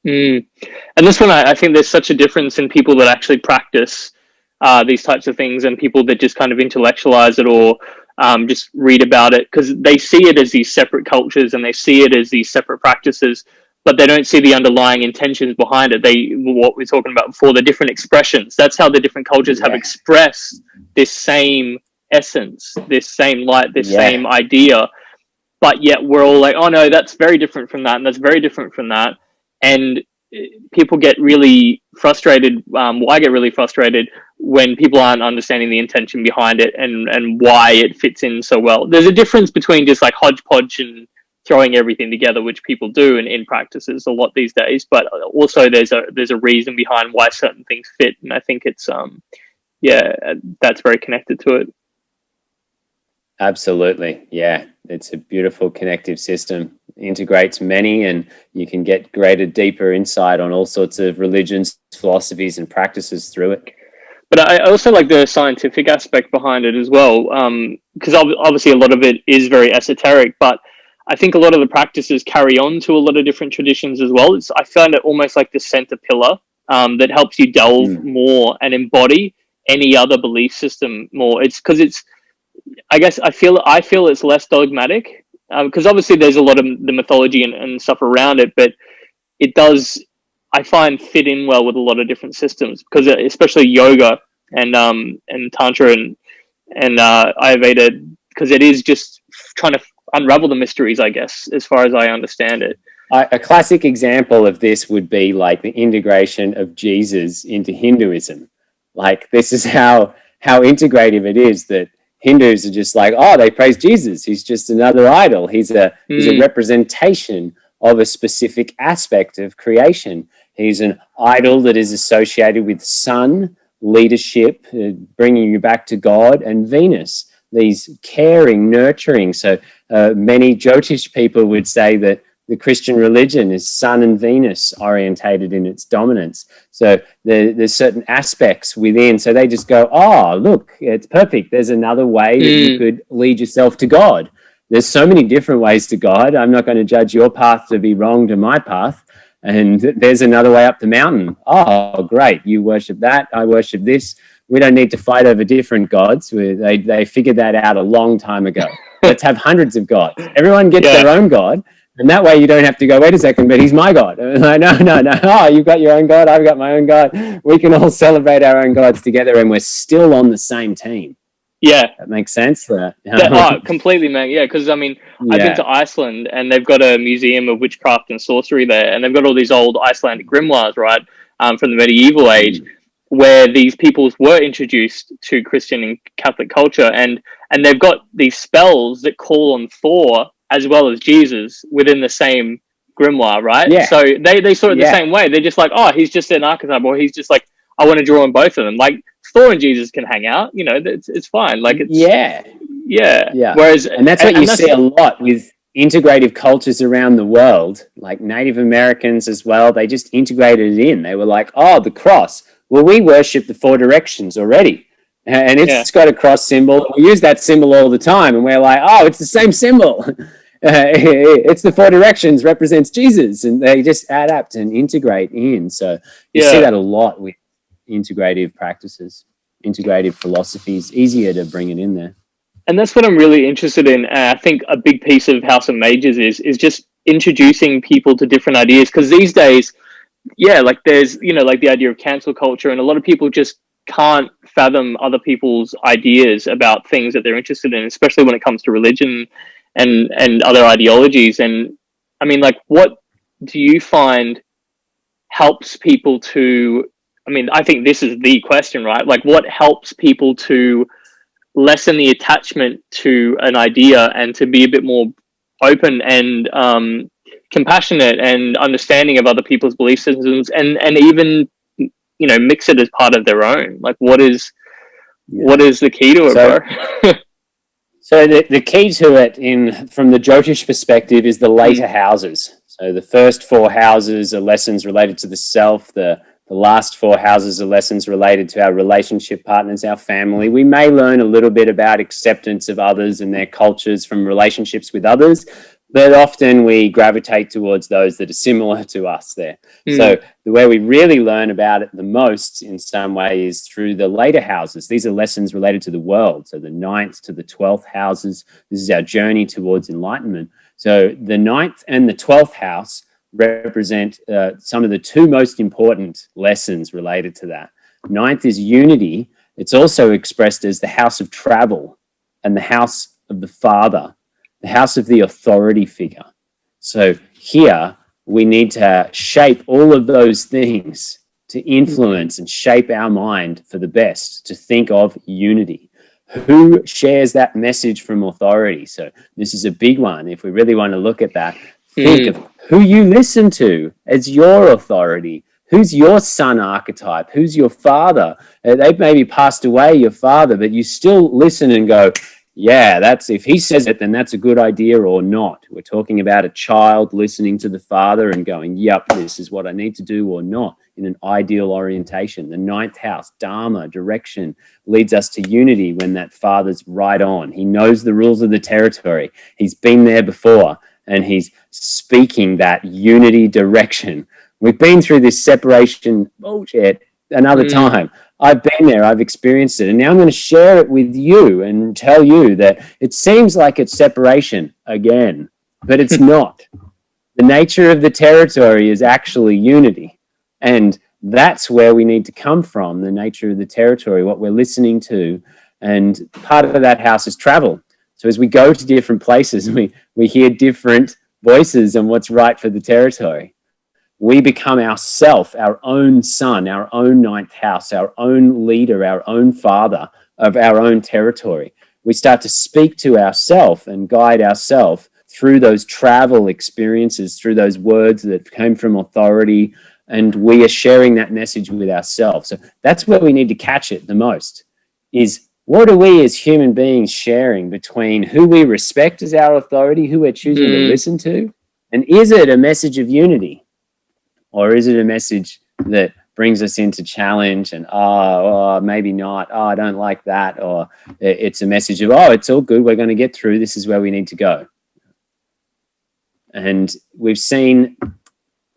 [SPEAKER 2] And this one, I think there's such a difference in people that actually practice these types of things and people that just kind of intellectualize it or just read about it, because they see it as these separate cultures and they see it as these separate practices, but they don't see the underlying intentions behind it. What we're talking about before, the different expressions, that's how the different cultures have expressed this same essence, this same light, this same idea, but yet we're all like, oh no, that's very different from that, and that's very different from that. And people get really frustrated. I get really frustrated when people aren't understanding the intention behind it and why it fits in so well. There's a difference between just like hodgepodge and throwing everything together, which people do in practices a lot these days, but also there's a reason behind why certain things fit, and I think it's that's very connected to it.
[SPEAKER 3] Absolutely. Yeah. It's a beautiful connective system. Integrates many, and you can get greater, deeper insight on all sorts of religions, philosophies, and practices through it.
[SPEAKER 2] But I also like the scientific aspect behind it as well, because obviously a lot of it is very esoteric, but I think a lot of the practices carry on to a lot of different traditions as well. I found it almost like the center pillar that helps you delve more and embody any other belief system more. It's because I guess I feel it's less dogmatic, because obviously there's a lot of the mythology and stuff around it, but it does, I find, fit in well with a lot of different systems, because especially yoga and Tantra and Ayurveda, because it is just trying to unravel the mysteries, I guess, as far as I understand it.
[SPEAKER 3] A classic example of this would be like the integration of Jesus into Hinduism. Like, this is how integrative it is, that Hindus are just like, oh, they praise Jesus. He's just another idol. He's a representation of a specific aspect of creation. He's an idol that is associated with sun, leadership, bringing you back to God, and Venus, these caring, nurturing. So many Jyotish people would say that the Christian religion is Sun and Venus orientated in its dominance. So there's certain aspects within. So they just go, oh, look, it's perfect. There's another way that you could lead yourself to God. There's so many different ways to God. I'm not going to judge your path to be wrong to my path. And there's another way up the mountain. Oh, great. You worship that. I worship this. We don't need to fight over different gods. They figured that out a long time ago. Let's have hundreds of gods. Everyone gets their own God. And that way you don't have to go, wait a second, but he's my God. Like, no. Oh, you've got your own God. I've got my own God. We can all celebrate our own gods together, and we're still on the same team.
[SPEAKER 2] Yeah.
[SPEAKER 3] That makes sense?
[SPEAKER 2] Completely, man. Yeah, because, I mean, I've been to Iceland, and they've got a museum of witchcraft and sorcery there, and they've got all these old Icelandic grimoires, right, from the medieval age, where these peoples were introduced to Christian and Catholic culture, and they've got these spells that call on Thor as well as Jesus within the same grimoire, right? Yeah. So they saw it the same way. They're just like, oh, he's just an archetype, or he's just like, I want to draw on both of them. Like, Thor and Jesus can hang out, you know, it's fine. Like, it's yeah. Whereas,
[SPEAKER 3] and that's what you see a lot with integrative cultures around the world, like Native Americans as well. They just integrated it in. They were like, oh, the cross. Well, we worship the four directions already. And it's got a cross symbol. We use that symbol all the time. And we're like, oh, it's the same symbol. It's the four directions, represents Jesus. And they just adapt and integrate in. So you see that a lot with integrative practices, integrative philosophies. Easier to bring it in there.
[SPEAKER 2] And that's what I'm really interested in. I think a big piece of House of Mages is just introducing people to different ideas. Because these days, like there's, you know, like the idea of cancel culture, and a lot of people just can't fathom other people's ideas about things that they're interested in, especially when it comes to religion and other ideologies. And I mean, like, what do you find helps people to, I mean, I think this is the question, right? Like, what helps people to lessen the attachment to an idea and to be a bit more open and compassionate and understanding of other people's belief systems, and even, you know, mix it as part of their own? Like, what is the key to it, bro?
[SPEAKER 3] So the key to it from the Jyotish perspective is the later houses. So the first four houses are lessons related to the self. The last four houses are lessons related to our relationship partners, our family. We may learn a little bit about acceptance of others and their cultures from relationships with others, but often we gravitate towards those that are similar to us there. So the way we really learn about it the most in some way is through the later houses. These are lessons related to the world. So the 9th to the 12th houses, this is our journey towards enlightenment. So the 9th and the 12th house represent some of the two most important lessons related to that. 9th is unity. It's also expressed as the house of travel and the house of the father, the house of the authority figure. So here we need to shape all of those things to influence and shape our mind for the best, to think of unity. Who shares that message from authority? So this is a big one. If we really want to look at that, think of who you listen to as your authority. Who's your son archetype? Who's your father? They've maybe passed away, your father, but you still listen and go, yeah, that's, if he says it, then that's a good idea or not. We're talking about a child listening to the father and going, yep, this is what I need to do or not, in an ideal orientation. The 9th house, Dharma, direction, leads us to unity when that father's right on. He knows the rules of the territory. He's been there before, and he's speaking that unity direction. We've been through this separation bullshit another time. I've been there, I've experienced it, and now I'm going to share it with you and tell you that it seems like it's separation again, but it's not. The nature of the territory is actually unity, and that's where we need to come from, the nature of the territory, what we're listening to, and part of that house is travel. So as we go to different places, we hear different voices on what's right for the territory. We become ourself, our own son, our own ninth house, our own leader, our own father of our own territory. We start to speak to ourselves and guide ourselves through those travel experiences, through those words that came from authority, and we are sharing that message with ourselves. So that's where we need to catch it the most, is what are we as human beings sharing between who we respect as our authority, who we're choosing to listen to, and is it a message of unity? Or is it a message that brings us into challenge and, maybe not, I don't like that, or it's a message of, it's all good, we're going to get through, this is where we need to go. And we've seen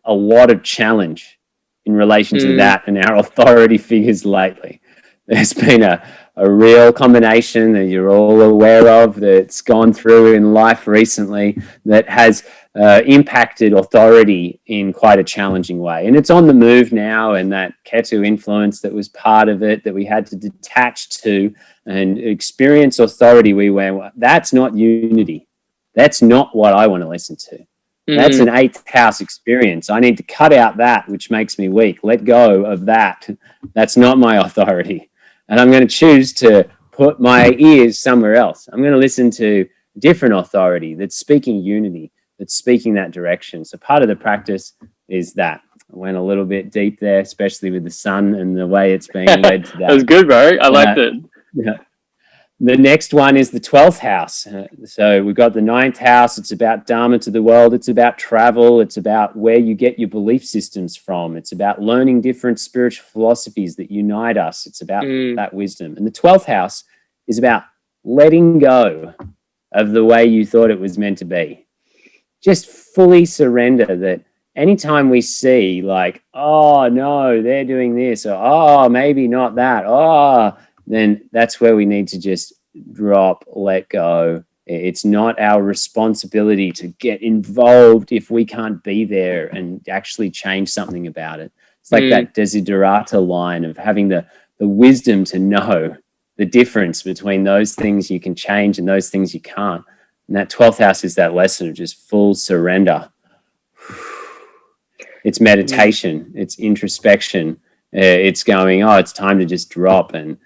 [SPEAKER 3] a lot of challenge in relation to that and our authority figures lately. There's been a real combination that you're all aware of that's gone through in life recently that has impacted authority in quite a challenging way. And it's on the move now, and that Ketu influence that was part of it that we had to detach to and experience authority, we went, that's not unity. That's not what I want to listen to. That's an eighth house experience. I need to cut out that which makes me weak. Let go of that. That's not my authority. And I'm going to choose to put my ears somewhere else. I'm going to listen to different authority that's speaking unity, that's speaking that direction. So part of the practice is that. I went a little bit deep there, especially with the sun and the way it's being led to that.
[SPEAKER 2] That was good, bro. I liked it.
[SPEAKER 3] Yeah. The next one is the 12th house. So we've got the 9th house. It's about Dharma to the world. It's about travel. It's about where you get your belief systems from. It's about learning different spiritual philosophies that unite us. It's about that wisdom. And the 12th house is about letting go of the way you thought it was meant to be. Just fully surrender that anytime we see like, oh, no, they're doing this, or oh, maybe not that, then that's where we need to just drop, let go. It's not our responsibility to get involved if we can't be there and actually change something about it. It's like that desiderata line of having the wisdom to know the difference between those things you can change and those things you can't. And that 12th house is that lesson of just full surrender. It's meditation, it's introspection. It's going, it's time to just drop. And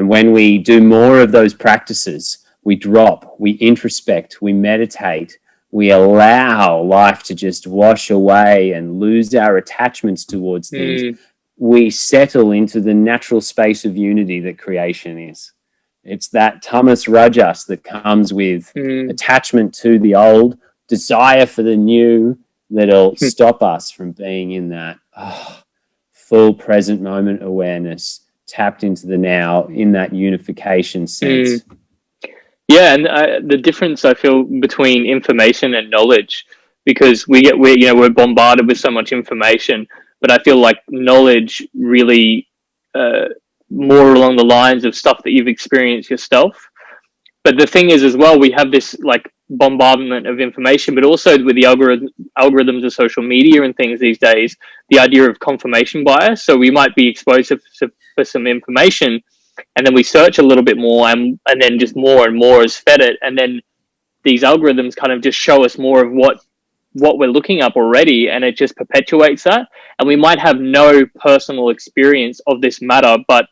[SPEAKER 3] when we do more of those practices, we drop, we introspect, we meditate, we allow life to just wash away and lose our attachments towards things. We settle into the natural space of unity that creation is. It's that tamas rajas that comes with attachment to the old, desire for the new, that'll stop us from being in that full present moment awareness, tapped into the now in that unification sense.
[SPEAKER 2] Yeah, and the difference I feel between information and knowledge, because we're bombarded with so much information, but I feel like knowledge really more along the lines of stuff that you've experienced yourself. But the thing is as well, we have this like bombardment of information, but also with the algorithms of social media and things these days, the idea of confirmation bias. So we might be exposed for some information, and then we search a little bit more, and then just more and more is fed it, and then these algorithms kind of just show us more of what we're looking up already, and it just perpetuates that. And we might have no personal experience of this matter, but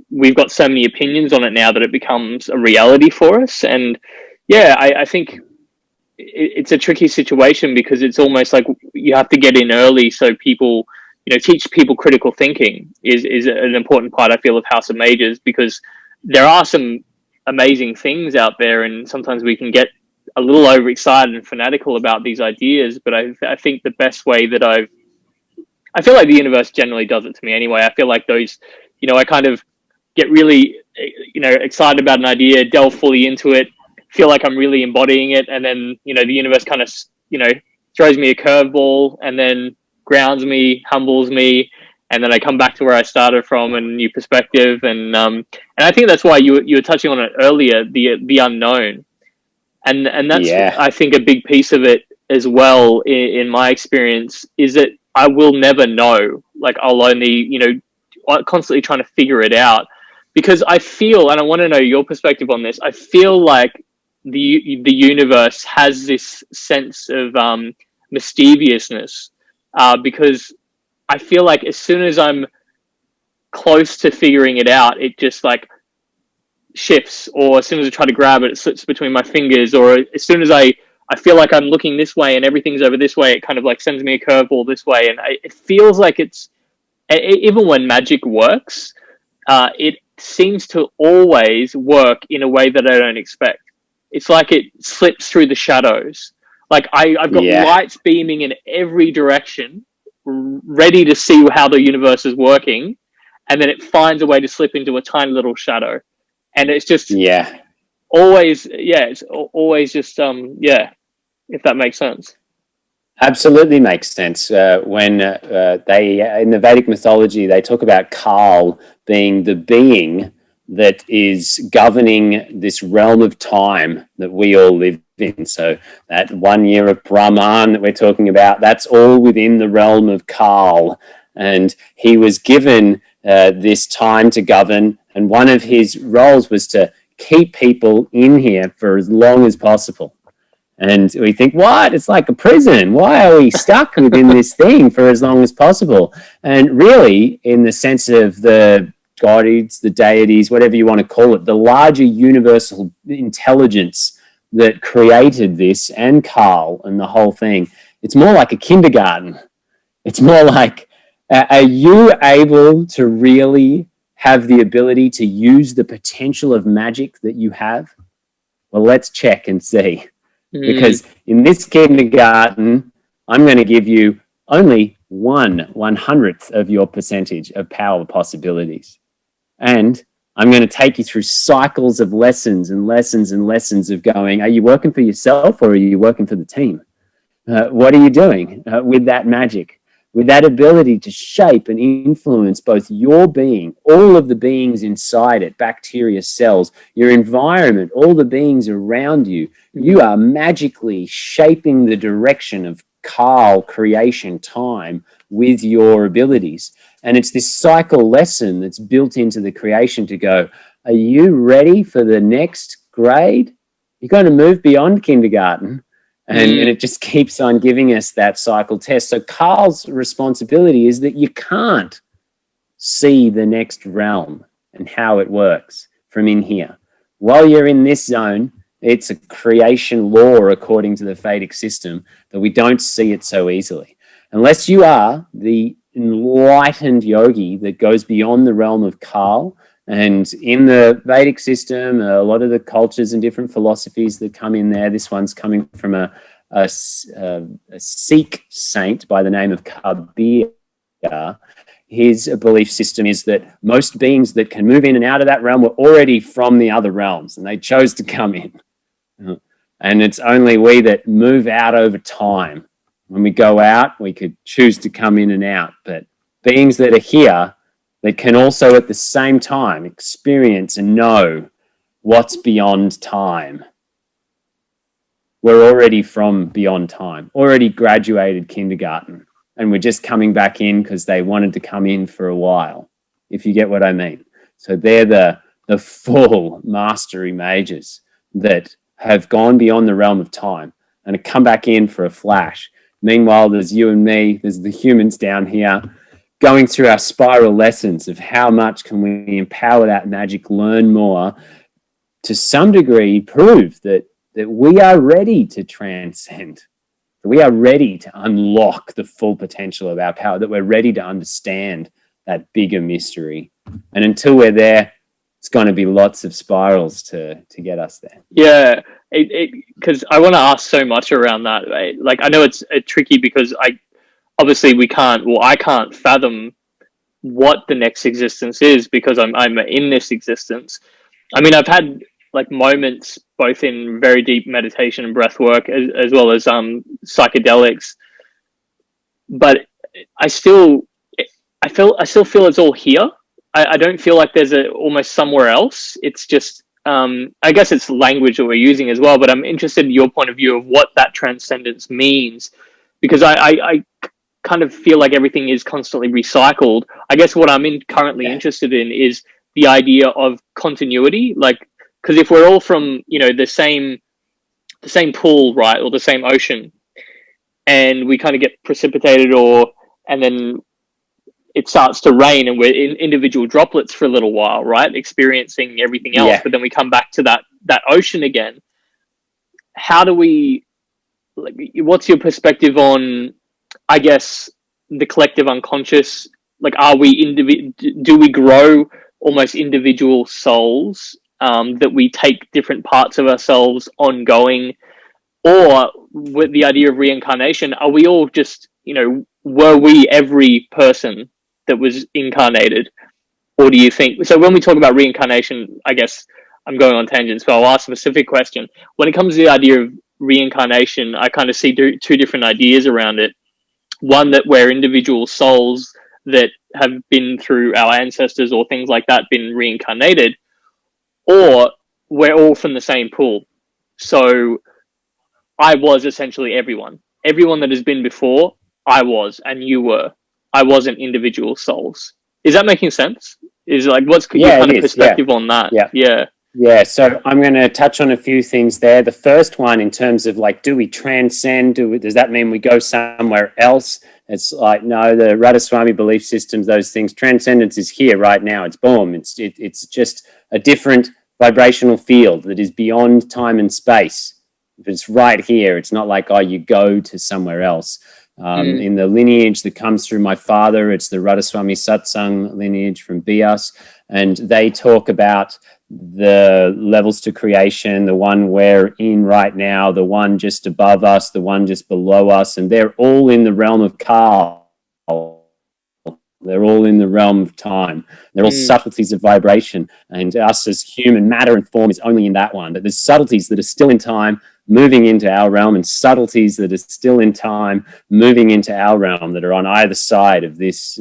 [SPEAKER 2] we've got so many opinions on it now that it becomes a reality for us. And yeah, I think it's a tricky situation, because it's almost like you have to get in early, so people, teach people critical thinking is an important part, I feel, of House of Mages, because there are some amazing things out there, and sometimes we can get a little overexcited and fanatical about these ideas. But I think the best way that I feel like the universe generally does it to me anyway. I feel like those, I kind of get really, excited about an idea, delve fully into it, feel like I'm really embodying it, and then, the universe kind of, throws me a curveball and then grounds me, humbles me, and then I come back to where I started from and a new perspective. And I think that's why you were touching on it earlier, the unknown. And that's,
[SPEAKER 3] Yeah.
[SPEAKER 2] I think, a big piece of it as well, in my experience, is that I will never know. Like, I'll only, constantly trying to figure it out, because I feel, and I want to know your perspective on this, I feel like the universe has this sense of mischievousness, because I feel like as soon as I'm close to figuring it out, it just like shifts, or as soon as I try to grab it, it slips between my fingers, or as soon as I feel like I'm looking this way and everything's over this way, it kind of like sends me a curveball this way. And it feels like it's, even when magic works, it seems to always work in a way that I don't expect. It's like it slips through the shadows. Like I've got lights beaming in every direction, ready to see how the universe is working, and then it finds a way to slip into a tiny little shadow. And it's just always, it's always just, if that makes sense.
[SPEAKER 3] Absolutely makes sense. When they, in the Vedic mythology, they talk about Kal being the being that is governing this realm of time that we all live in. So that 1 year of Brahman that we're talking about, that's all within the realm of Kal. And he was given this time to govern, and one of his roles was to keep people in here for as long as possible. And we think, what? It's like a prison. Why are we stuck within this thing for as long as possible? And really, in the sense of the gods, the deities, whatever you want to call it, the larger universal intelligence that created this, and Carl and the whole thing, it's more like a kindergarten. It's more like, are you able to really have the ability to use the potential of magic that you have? Well, let's check and see. Because in this kindergarten, I'm going to give you only 1/100th of your percentage of power possibilities. And I'm going to take you through cycles of lessons and lessons and lessons of going, are you working for yourself or are you working for the team? What are you doing with that magic? With that ability to shape and influence both your being, all of the beings inside it, bacteria, cells, your environment, all the beings around you. You are magically shaping the direction of Kal creation time with your abilities. And it's this cycle lesson that's built into the creation to go, are you ready for the next grade? You're going to move beyond kindergarten. And it just keeps on giving us that cycle test. So Carl's responsibility is that you can't see the next realm and how it works from in here. While you're in this zone, it's a creation law according to the Vedic system that we don't see it so easily. Unless you are the enlightened yogi that goes beyond the realm of Carl. And in the Vedic system, a lot of the cultures and different philosophies that come in there, this one's coming from a Sikh saint by the name of Kabir. His belief system is that most beings that can move in and out of that realm were already from the other realms, and they chose to come in. And it's only we that move out over time. When we go out, we could choose to come in and out. But beings that are here, that can also at the same time experience and know what's beyond time. We're already from beyond time, already graduated kindergarten, and we're just coming back in because they wanted to come in for a while, if you get what I mean. So they're the full mastery mages that have gone beyond the realm of time and have come back in for a flash. Meanwhile, there's you and me, there's the humans down here, going through our spiral lessons of how much can we empower that magic, learn more, to some degree prove that we are ready to transcend, that we are ready to unlock the full potential of our power, that we're ready to understand that bigger mystery. And until we're there, it's going to be lots of spirals to get us there.
[SPEAKER 2] Yeah, because I want to ask so much around that. Right? Like, I know it's tricky because I can't fathom what the next existence is because I'm in this existence. I mean, I've had like moments both in very deep meditation and breath work as well as psychedelics, but I I still feel it's all here. I don't feel like there's almost somewhere else. It's just, I guess it's language that we're using as well, but I'm interested in your point of view of what that transcendence means, because I kind of feel like everything is constantly recycled. I guess what I'm currently interested in is the idea of continuity, like, because if we're all from, the same pool, right, or the same ocean, and we kind of get precipitated, and then it starts to rain, and we're in individual droplets for a little while, right, experiencing everything else, but then we come back to that ocean again. How do we, like, what's your perspective on, I guess, the collective unconscious? Like, do we grow almost individual souls, that we take different parts of ourselves ongoing? Or with the idea of reincarnation, are we all just, were we every person that was incarnated? Or do you think, so when we talk about reincarnation, I guess I'm going on tangents, but I'll ask a specific question. When it comes to the idea of reincarnation, I kind of see two different ideas around it. One, that we're individual souls that have been through our ancestors or things like that, been reincarnated, or we're all from the same pool. So I was essentially everyone that has been before. I was, and you were. I wasn't individual souls. Is that making sense? Is like, what's your kind of perspective on that?
[SPEAKER 3] Yeah, so I'm going to touch on a few things there. The first one, in terms of like, do we transcend? Does that mean we go somewhere else? It's like, no, the Radhaswami belief systems, those things, transcendence is here right now. It's boom. It's just a different vibrational field that is beyond time and space. It's right here. It's not like, oh, you go to somewhere else. In the lineage that comes through my father, it's the Radhaswami Satsang lineage from Bias, and they talk about the levels to creation, the one we're in right now, the one just above us, the one just below us, and they're all in the realm of Kal. They're all in the realm of time. They're all subtleties of vibration, and us as human matter and form is only in that one. But there's subtleties that are still in time, moving into our realm, and subtleties that are still in time, moving into our realm, that are on either side of this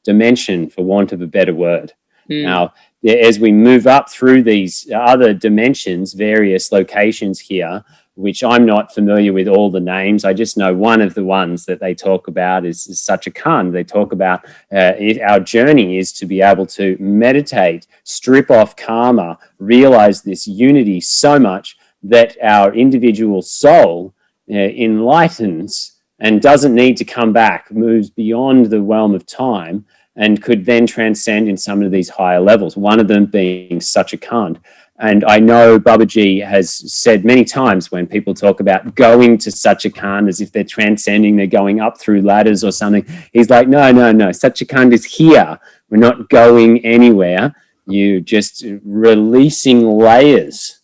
[SPEAKER 3] dimension, for want of a better word. Now, as we move up through these other dimensions, various locations here, which I'm not familiar with all the names, I just know one of the ones that they talk about is Satchikhand. They talk about our journey is to be able to meditate, strip off karma, realize this unity so much that our individual soul enlightens and doesn't need to come back, moves beyond the realm of time, and could then transcend in some of these higher levels, one of them being Satchikhand. And I know Babaji has said many times, when people talk about going to Satchikhand as if they're transcending, they're going up through ladders or something, he's like, no, Satchikhand is here. We're not going anywhere. You just releasing layers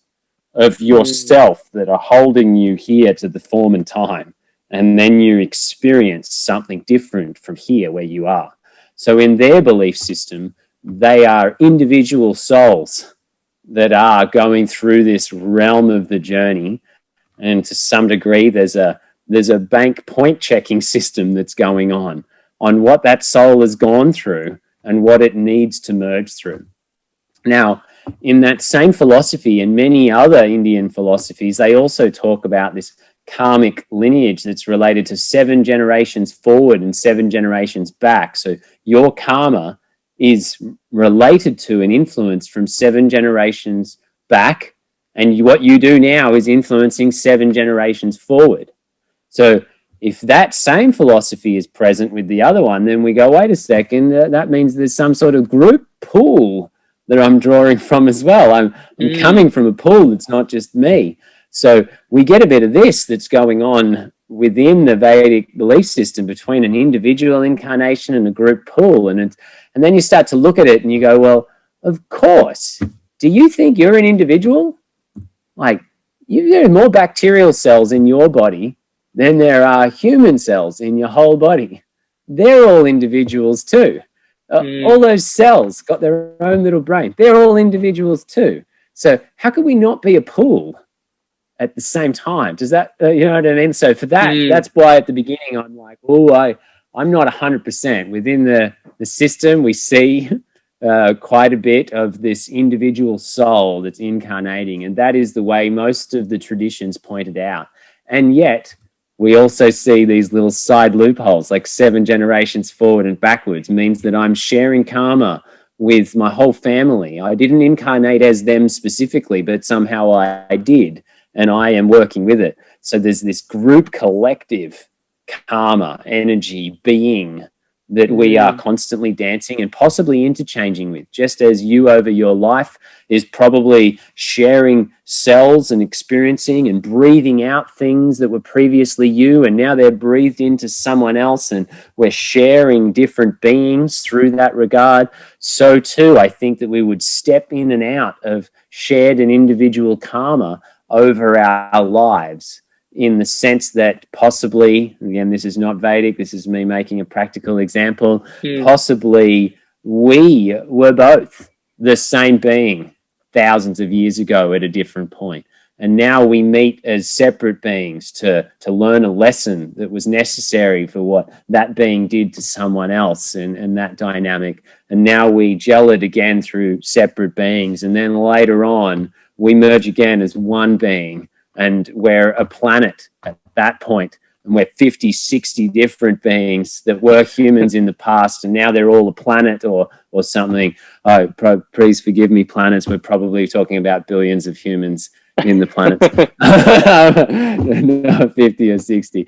[SPEAKER 3] of yourself that are holding you here to the form and time. And then you experience something different from here where you are. So in their belief system, they are individual souls that are going through this realm of the journey. And to some degree, there's a bank point checking system that's going on what that soul has gone through and what it needs to merge through. Now, in that same philosophy and many other Indian philosophies, they also talk about this karmic lineage that's related to 7 generations forward and 7 generations back. So your karma is related to and influenced from 7 generations back, and what you do now is influencing 7 generations forward. So if that same philosophy is present with the other one, then we go, wait a second, that means there's some sort of group pool that I'm drawing from as well. I'm coming from a pool that's not just me. So we get a bit of this that's going on within the Vedic belief system between an individual incarnation and a group pool. And then you start to look at it and you go, well, of course. Do you think you're an individual? Like, there are more bacterial cells in your body than there are human cells in your whole body. They're all individuals too. All those cells got their own little brain. They're all individuals too. So how could we not be a pool at the same time? Does that, you know what I mean? So for that, that's why at the beginning I'm like, oh, I I'm not 100%. Within the system, we see quite a bit of this individual soul that's incarnating, and that is the way most of the traditions pointed out. And yet, we also see these little side loopholes, like 7 generations forward and backwards, means that I'm sharing karma with my whole family. I didn't incarnate as them specifically, but somehow I did, and I am working with it. So there's this group collective karma, energy, being that we are constantly dancing and possibly interchanging with, just as you over your life is probably sharing cells and experiencing and breathing out things that were previously you, and now they're breathed into someone else, and we're sharing different beings through that regard. So too, I think that we would step in and out of shared and individual karma over our lives, in the sense that possibly, again, this is not Vedic, this is me making a practical example, possibly we were both the same being thousands of years ago at a different point. And now we meet as separate beings to learn a lesson that was necessary for what that being did to someone else, and that dynamic. And now we gel it again through separate beings. And then later on, we merge again as one being. And we're a planet at that point, and we're 50, 60 different beings that were humans in the past, and now they're all a planet or something. Oh, please forgive me, planets. We're probably talking about billions of humans in the planet. No, 50 or 60.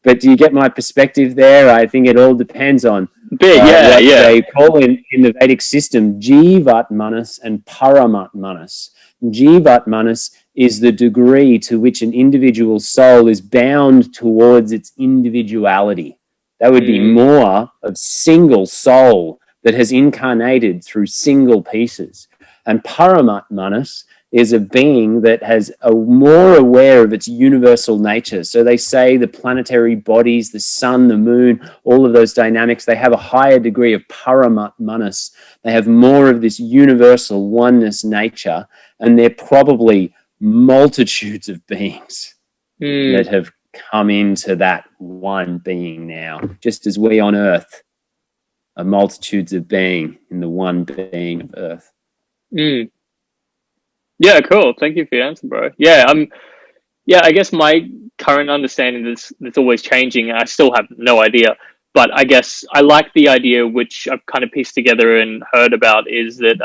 [SPEAKER 3] But do you get my perspective there? I think it all depends on what they call in the Vedic system Jivat Manas and Paramat Manas. Jivat Manas is the degree to which an individual soul is bound towards its individuality. That would be more of single soul that has incarnated through single pieces. And Paramat Manas is a being that has a more aware of its universal nature. So they say the planetary bodies, the sun, the moon, all of those dynamics, they have a higher degree of Paramat Manas. They have more of this universal oneness nature, and they're probably multitudes of beings that have come into that one being now, just as we on earth are multitudes of being in the one being of earth.
[SPEAKER 2] Yeah, cool. Thank you for your answer, bro. Yeah, I guess my current understanding is it's always changing. I still have no idea, but I guess I like the idea, which I've kind of pieced together and heard about, is that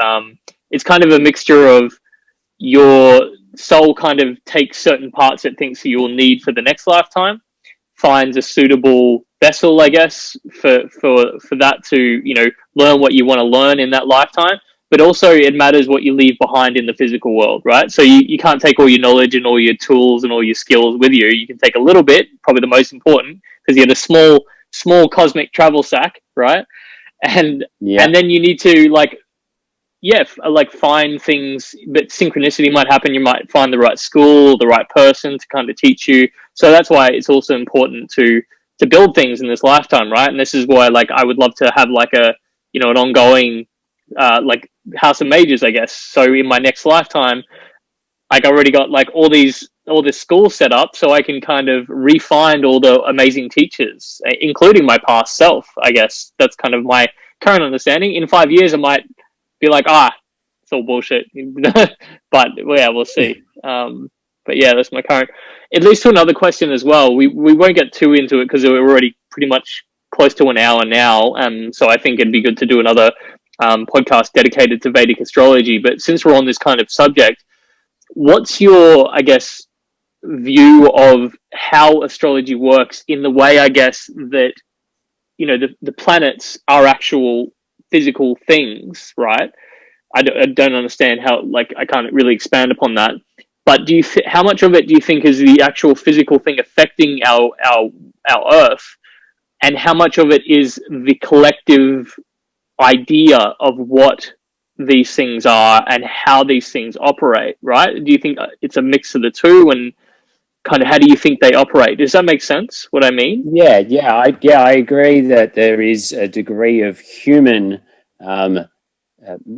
[SPEAKER 2] it's kind of a mixture of your soul kind of takes certain parts it thinks you'll need for the next lifetime, finds a suitable vessel, I guess, for that to, you know, learn what you want to learn in that lifetime. But also it matters what you leave behind in the physical world, right? So you can't take all your knowledge and all your tools and all your skills with you. You can take a little bit, probably the most important, because you're the small cosmic travel sack, right? And then you need to find things, but synchronicity might happen. You might find the right school, the right person to kind of teach you. So that's why it's also important to build things in this lifetime, right? And this is why, like, I would love to have like a, you know, an ongoing like House of Mages, I guess. So in my next lifetime, like, I already got like all this school set up, so I can kind of refine all the amazing teachers, including my past self. I guess that's kind of my current understanding. In 5 years, I might be like, it's all bullshit. But yeah, we'll see. But yeah, that's my current. It leads to another question as well. We won't get too into it because we're already pretty much close to an hour now. So I think it'd be good to do another podcast dedicated to Vedic astrology. But since we're on this kind of subject, what's your, I guess, view of how astrology works in the way, I guess, that, you know, the planets are actual physical things, right? I don't understand how, like, I can't really expand upon that. But how much of it do you think is the actual physical thing affecting our Earth, and how much of it is the collective idea of what these things are and how these things operate, right? Do you think it's a mix of the two, and kind of how do you think they operate? Does that make sense, what I mean?
[SPEAKER 3] Yeah, I agree that there is a degree of human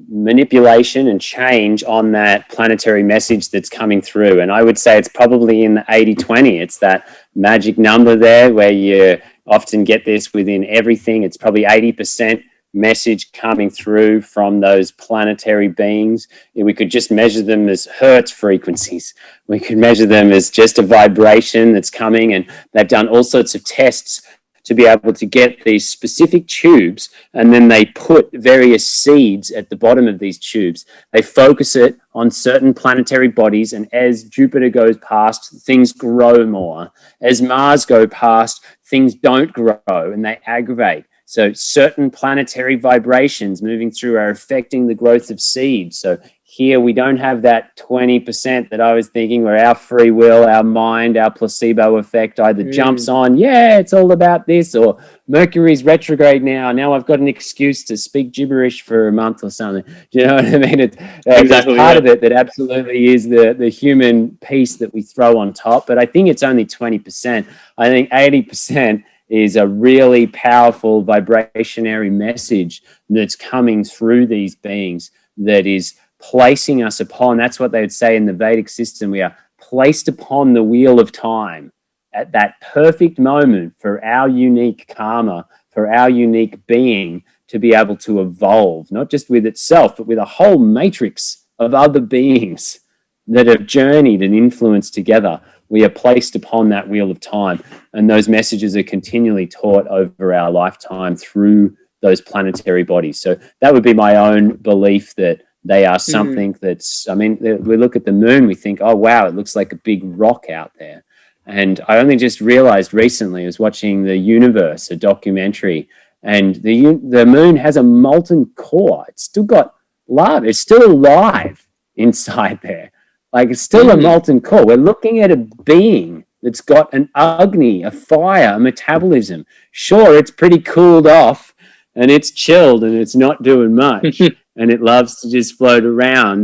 [SPEAKER 3] manipulation and change on that planetary message that's coming through. And I would say it's probably in the 80-20. It's that magic number there where often get this within everything. It's probably 80% message coming through from those planetary beings. We could just measure them as hertz frequencies. We could measure them as just a vibration that's coming, and they've done all sorts of tests to be able to get these specific tubes, and then they put various seeds at the bottom of these tubes. They focus it on certain planetary bodies, and as Jupiter goes past, things grow more. As Mars go past, things don't grow and they aggravate. So certain planetary vibrations moving through are affecting the growth of seeds. So here we don't have that 20% that I was thinking, where our free will, our mind, our placebo effect either jumps on, yeah, it's all about this, or Mercury's retrograde now I've got an excuse to speak gibberish for a month or something. Do you know what I mean? There's part of it that absolutely is the human piece that we throw on top, but I think it's only 20%. I think 80% is a really powerful vibrationary message that's coming through these beings that is placing us upon, that's what they would say in the Vedic system, we are placed upon the wheel of time at that perfect moment for our unique karma, for our unique being to be able to evolve, not just with itself, but with a whole matrix of other beings that have journeyed and influenced together. We are placed upon that wheel of time, and those messages are continually taught over our lifetime through those planetary bodies. So that would be my own belief, that they are something that's, I mean, we look at the moon, we think, oh, wow, it looks like a big rock out there. And I only just realized recently, I was watching The Universe, a documentary, and the moon has a molten core. It's still got lava. It's still alive inside there. Like, it's still a molten core. We're looking at a being that's got an Agni, a fire, a metabolism. Sure, it's pretty cooled off and it's chilled and it's not doing much. And it loves to just float around,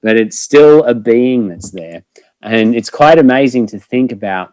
[SPEAKER 3] but it's still a being that's there. And it's quite amazing to think about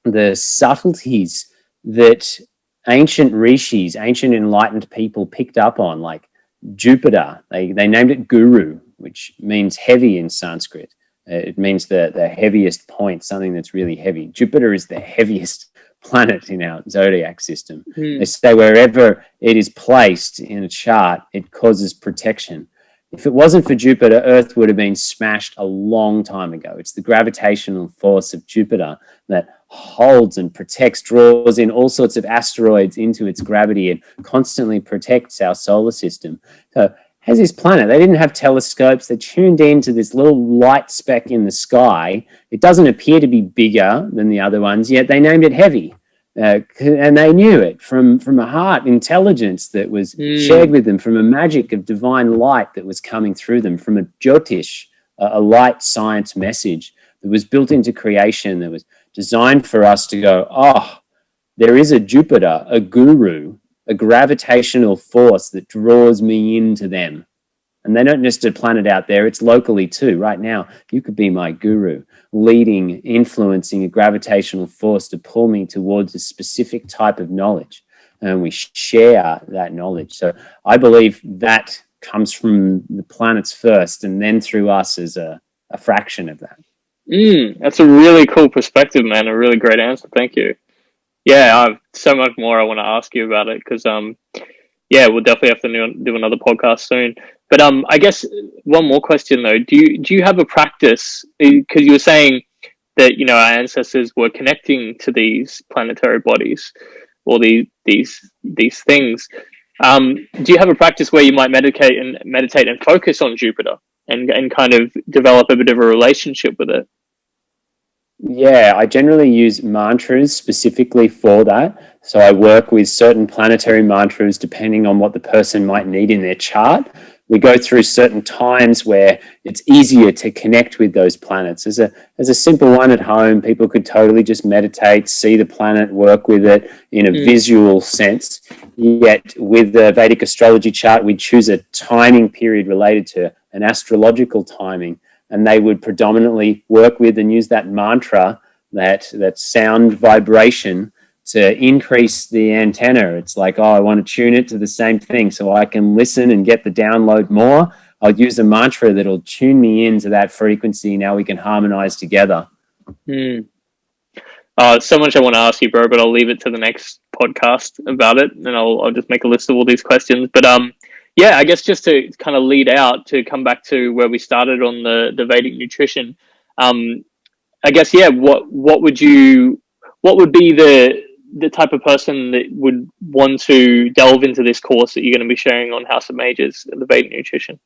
[SPEAKER 3] the subtleties that ancient rishis, ancient enlightened people picked up on, like Jupiter. They named it Guru, which means heavy in Sanskrit. It means the heaviest point, something that's really heavy. Jupiter is the heaviest planet in our zodiac system. They say wherever it is placed in a chart, it causes protection. If it wasn't for Jupiter, Earth would have been smashed a long time ago. It's the gravitational force of Jupiter that holds and protects, draws in all sorts of asteroids into its gravity, and constantly protects our solar system. So as this planet, they didn't have telescopes. They tuned into this little light speck in the sky. It doesn't appear to be bigger than the other ones, yet they named it heavy. And they knew it from a heart intelligence that was shared with them, from a magic of divine light that was coming through them, from a Jyotish, a light science message that was built into creation, that was designed for us to go, oh, there is a Jupiter, a guru, a gravitational force that draws me into them. And they don't just a planet out there, it's locally too. Right now, you could be my guru, leading, influencing a gravitational force to pull me towards a specific type of knowledge. And we share that knowledge. So I believe that comes from the planets first, and then through us as a fraction of that.
[SPEAKER 2] That's a really cool perspective, man. A really great answer. Thank you. Yeah, I have so much more I want to ask you about it, because yeah, we'll definitely have to do another podcast soon. But I guess one more question though: do you have a practice? Because you were saying that, you know, our ancestors were connecting to these planetary bodies, or these things. Do you have a practice where you might meditate and focus on Jupiter and kind of develop a bit of a relationship with it?
[SPEAKER 3] Yeah, I generally use mantras specifically for that. So I work with certain planetary mantras depending on what the person might need in their chart. We go through certain times where it's easier to connect with those planets. As a simple one at home, people could totally just meditate, see the planet, work with it in a visual sense. Yet with the Vedic Astrology chart, we'd choose a timing period related to an astrological timing, and they would predominantly work with and use that mantra, that sound vibration, to increase the antenna. It's like, oh, I want to tune it to the same thing so I can listen and get the download more. I'll use a mantra that'll tune me into that frequency. Now we can harmonize together.
[SPEAKER 2] So much I want to ask you, bro, but I'll leave it to the next podcast about it, and I'll just make a list of all these questions. But yeah, I guess just to kind of lead out to come back to where we started on the Vedic nutrition. I guess what would be the type of person that would want to delve into this course that you're going to be sharing on House of Mages, the Vedic nutrition?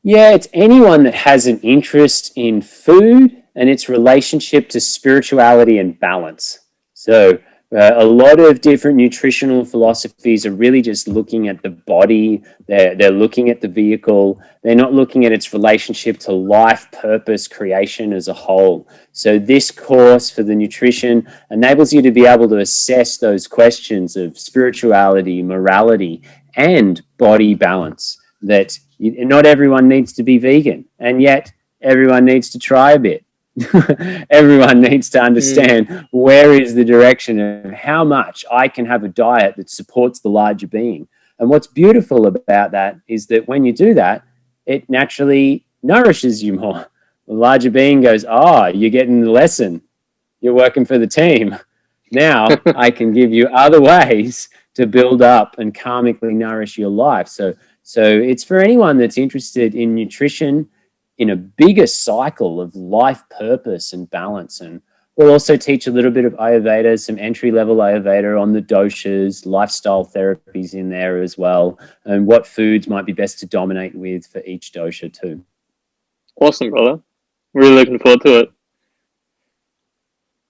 [SPEAKER 3] Yeah, it's anyone that has an interest in food and its relationship to spirituality and balance. So a lot of different nutritional philosophies are really just looking at the body. They're looking at the vehicle. They're not looking at its relationship to life, purpose, creation as a whole. So this course for the nutrition enables you to be able to assess those questions of spirituality, morality, and body balance. That not everyone needs to be vegan, and yet everyone needs to try a bit. Everyone needs to understand where is the direction of how much I can have a diet that supports the larger being. And what's beautiful about that is that when you do that, it naturally nourishes you more. The larger being goes, you're getting the lesson. You're working for the team. Now I can give you other ways to build up and karmically nourish your life. So it's for anyone that's interested in nutrition, in a bigger cycle of life purpose and balance. And we'll also teach a little bit of Ayurveda, some entry-level Ayurveda on the doshas, lifestyle therapies in there as well, and what foods might be best to dominate with for each dosha too.
[SPEAKER 2] Awesome, brother. Really looking forward to it.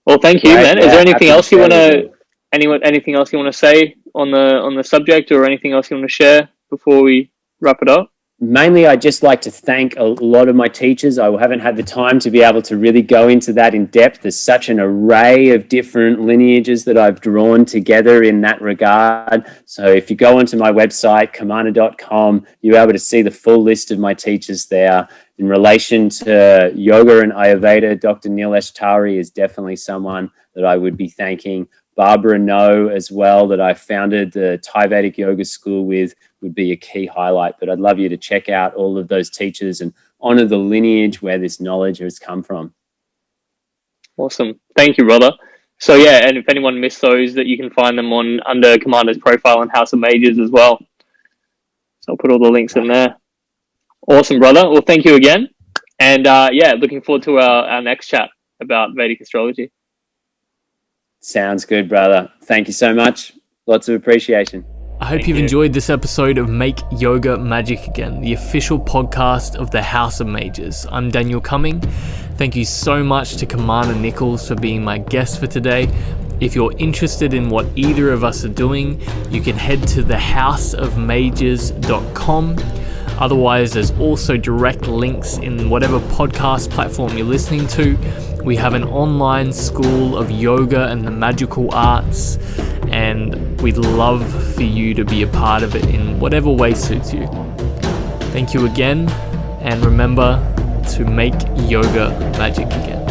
[SPEAKER 2] Well, thank you, man. Is there anything else you want to anything else you want to say on the subject, or anything else you want to share before we wrap it up?
[SPEAKER 3] Mainly, I'd just like to thank a lot of my teachers. I haven't had the time to be able to really go into that in depth. There's such an array of different lineages that I've drawn together in that regard. So if you go onto my website, kimmana.com, you're able to see the full list of my teachers there. In relation to yoga and Ayurveda, Dr. Nilesh Tari is definitely someone that I would be thanking. Barbara No as well, that I founded the Thai Vedic Yoga School with, would be a key highlight. But I'd love you to check out all of those teachers and honor the lineage where this knowledge has come from.
[SPEAKER 2] Awesome. Thank you, brother. So and if anyone missed those, that you can find them under Commander's profile on House of Mages as well. So I'll put all the links in there. Awesome, brother. Well, thank you again. And looking forward to our next chat about Vedic astrology.
[SPEAKER 3] Sounds good, brother. Thank you so much. Lots of appreciation.
[SPEAKER 2] I hope you've enjoyed this episode of Make Yoga Magic Again, the official podcast of the House of Mages. I'm Daniel Cumming. Thank you so much to Kimmana Nichols for being my guest for today. If you're interested in what either of us are doing, you can head to thehouseofmages.com. Otherwise, there's also direct links in whatever podcast platform you're listening to. We have an online school of yoga and the magical arts, and we'd love for you to be a part of it in whatever way suits you. Thank you again, and remember to make yoga magic again.